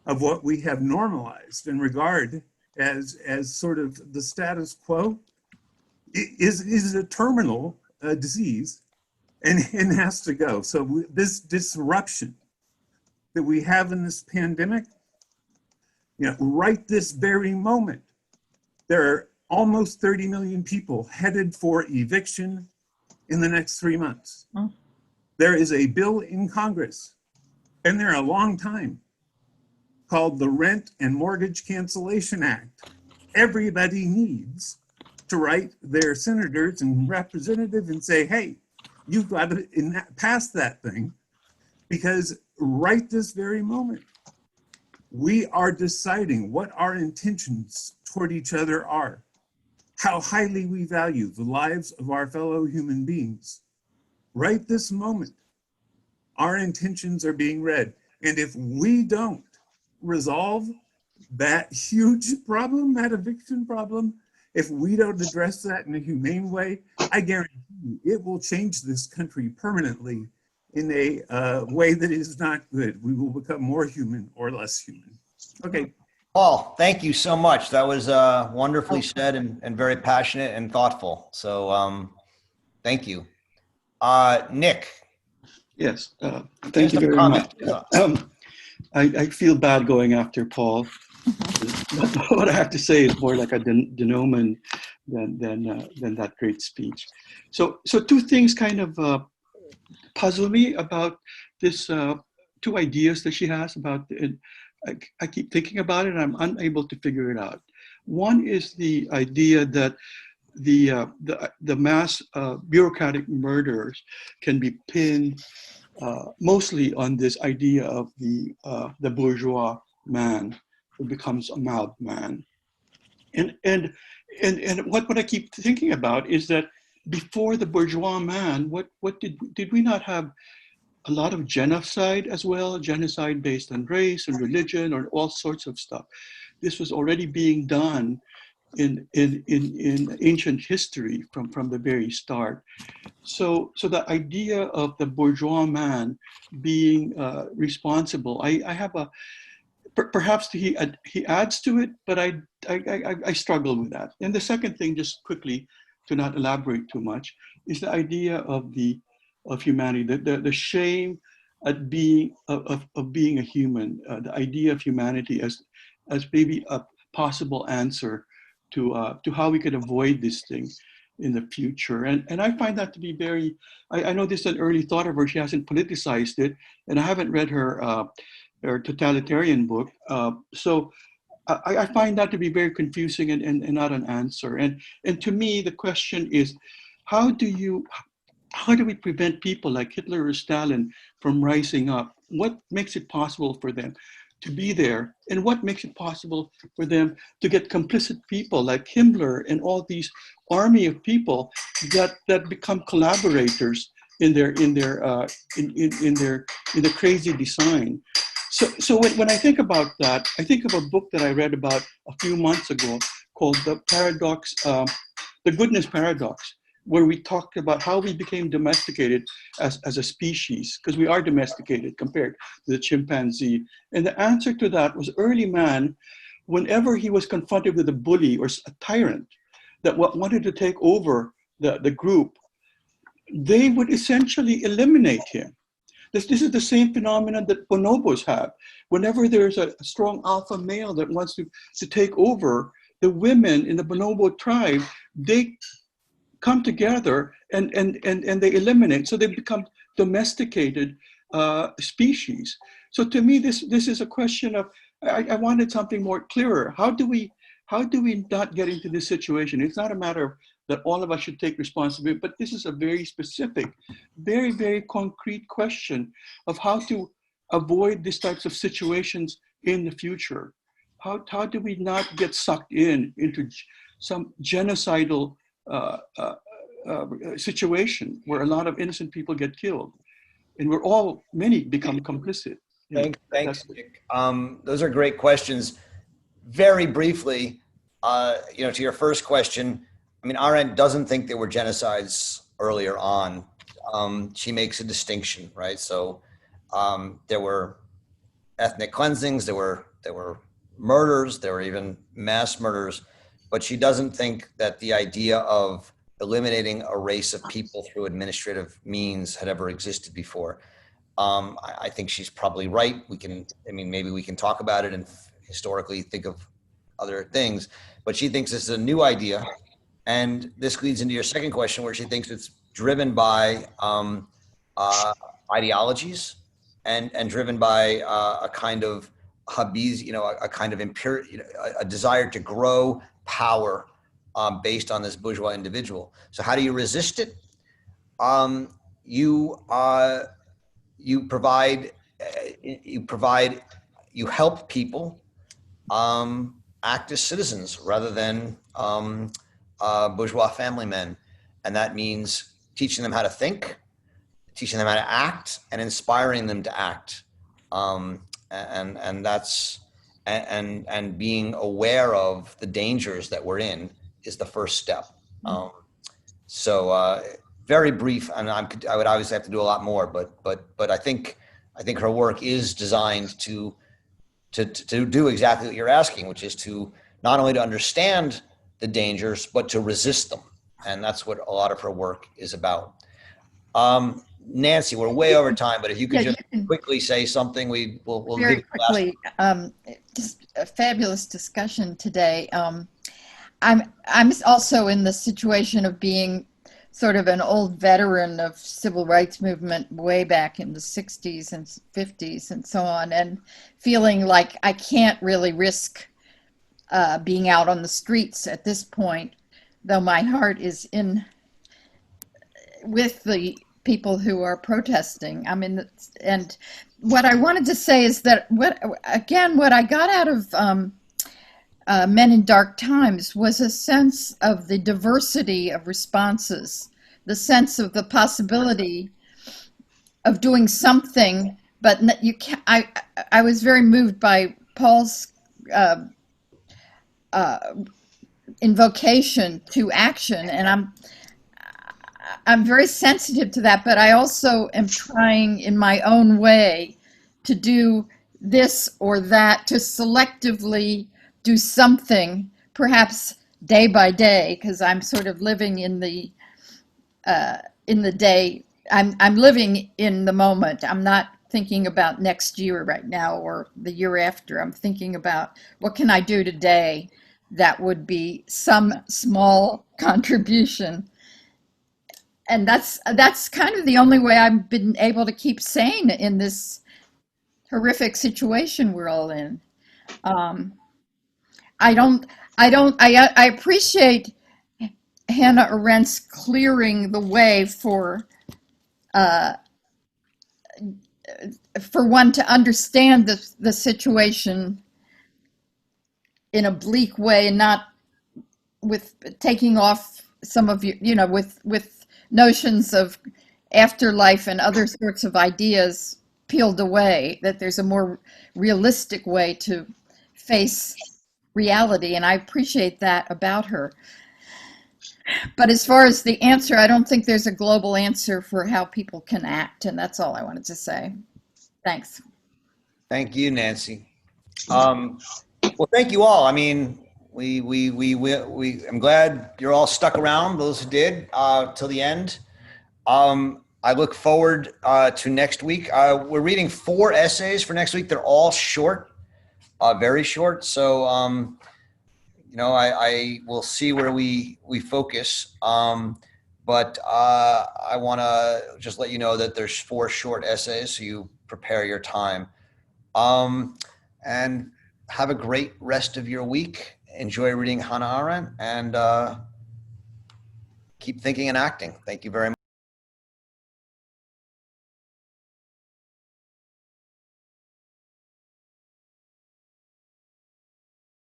of what we have normalized and regard as sort of the status quo is a terminal disease and has to go. So this disruption that we have in this pandemic, you know, right this very moment, there are almost 30 million people headed for eviction in the next 3 months. There is a bill in Congress, and there a long time, called the Rent and Mortgage Cancellation Act. Everybody needs to write their senators and representatives and say, hey, you've got to pass that thing, because right this very moment, we are deciding what our intentions toward each other are, how highly we value the lives of our fellow human beings. Right this moment, our intentions are being read. And if we don't resolve that huge problem, that eviction problem, if we don't address that in a humane way, I guarantee you it will change this country permanently in a way that is not good. We will become more human or less human. Okay. Paul, thank you so much. That was wonderfully said and very passionate and thoughtful. So thank you. Nick. Yes, thank you very much. I feel bad going after Paul. What I have to say is more like a denouement than that great speech. So two things kind of puzzle me about this two ideas that she has about it. I keep thinking about it and I'm unable to figure it out. One is the idea that the mass bureaucratic murders can be pinned mostly on this idea of the bourgeois man who becomes a mild man. And what I keep thinking about is that before the bourgeois man, what did we not have a lot of genocide as well, genocide based on race and religion or all sorts of stuff. This was already being done in ancient history from the very start. So the idea of the bourgeois man being responsible, I have a, perhaps he adds to it, but I struggle with that. And the second thing, just quickly, to not elaborate too much, is the idea of humanity, the shame at being a human, the idea of humanity as maybe a possible answer to how we could avoid this thing in the future. And I find that to be very, I know this is an early thought of her, she hasn't politicized it, and I haven't read her totalitarian book. So I find that to be very confusing and not an answer. And to me, the question is, how do we prevent people like Hitler or Stalin from rising up? What makes it possible for them to be there? And what makes it possible for them to get complicit people like Himmler and all these army of people that become collaborators in their crazy design? So when I think about that, I think of a book that I read about a few months ago called The Goodness Paradox, where we talked about how we became domesticated as a species, because we are domesticated compared to the chimpanzee. And the answer to that was early man, whenever he was confronted with a bully or a tyrant that wanted to take over the group, they would essentially eliminate him. This is the same phenomenon that bonobos have. Whenever there's a strong alpha male that wants to take over, the women in the bonobo tribe, they come together and they eliminate. So they become domesticated species. So to me, this is a question of, I wanted something more clearer. How do we not get into this situation? It's not a matter of that all of us should take responsibility, but this is a very specific, very, very concrete question of how to avoid these types of situations in the future? How do we not get sucked into some genocidal situation where a lot of innocent people get killed, and many become complicit? Thanks, Nick. Those are great questions. Very briefly, to your first question, I mean, Arendt doesn't think there were genocides earlier on. She makes a distinction, right? So there were ethnic cleansings, there were murders, there were even mass murders, but she doesn't think that the idea of eliminating a race of people through administrative means had ever existed before. I think she's probably right. Maybe we can talk about it and historically think of other things, but she thinks this is a new idea. And this leads into your second question, where she thinks it's driven by ideologies and driven by a kind of hobbies, a kind of a desire to grow power based on this bourgeois individual. So how do you resist it? You help people act as citizens rather than bourgeois family men. And that means teaching them how to think, teaching them how to act, and inspiring them to act. And being aware of the dangers that we're in is the first step. So very brief, and I would obviously have to do a lot more, but I think her work is designed to do exactly what you're asking, which is to not only to understand the dangers, but to resist them. And that's what a lot of her work is about. Nancy, we're way over time, but if you could just quickly say something, we'll very give quickly. Just a fabulous discussion today. I'm also in the situation of being sort of an old veteran of civil rights movement way back in the 60s and 50s and so on, and feeling like I can't really risk being out on the streets at this point, though my heart is with the people who are protesting. I mean, and what I wanted to say is that what I got out of Men in Dark Times was a sense of the diversity of responses, the sense of the possibility of doing something, but you can't. I was very moved by Paul's invocation to action, and I'm very sensitive to that, but I also am trying in my own way to do this or that, to selectively do something, perhaps day by day, because I'm sort of living in the day. I'm living in the moment. I'm not thinking about next year right now or the year after. I'm thinking about what can I do today that would be some small contribution. And that's kind of the only way I've been able to keep sane in this horrific situation we're all in. I appreciate Hannah Arendt's clearing the way for one to understand the situation in a bleak way, and not with taking off some of with notions of afterlife and other sorts of ideas peeled away, that there's a more realistic way to face reality, and I appreciate that about her. But as far as the answer, I don't think there's a global answer for how people can act, and that's all I wanted to say. Thanks. Thank you, Nancy. Well, thank you all. I mean, I'm glad you're all stuck around, those who did, till the end. I look forward to next week. We're reading 4 essays for next week. They're all short, very short. So, I will see where we focus. But I want to just let you know that there's 4 short essays, so you prepare your time. And have a great rest of your week. Enjoy reading Hannah Arendt, and keep thinking and acting. Thank you very much.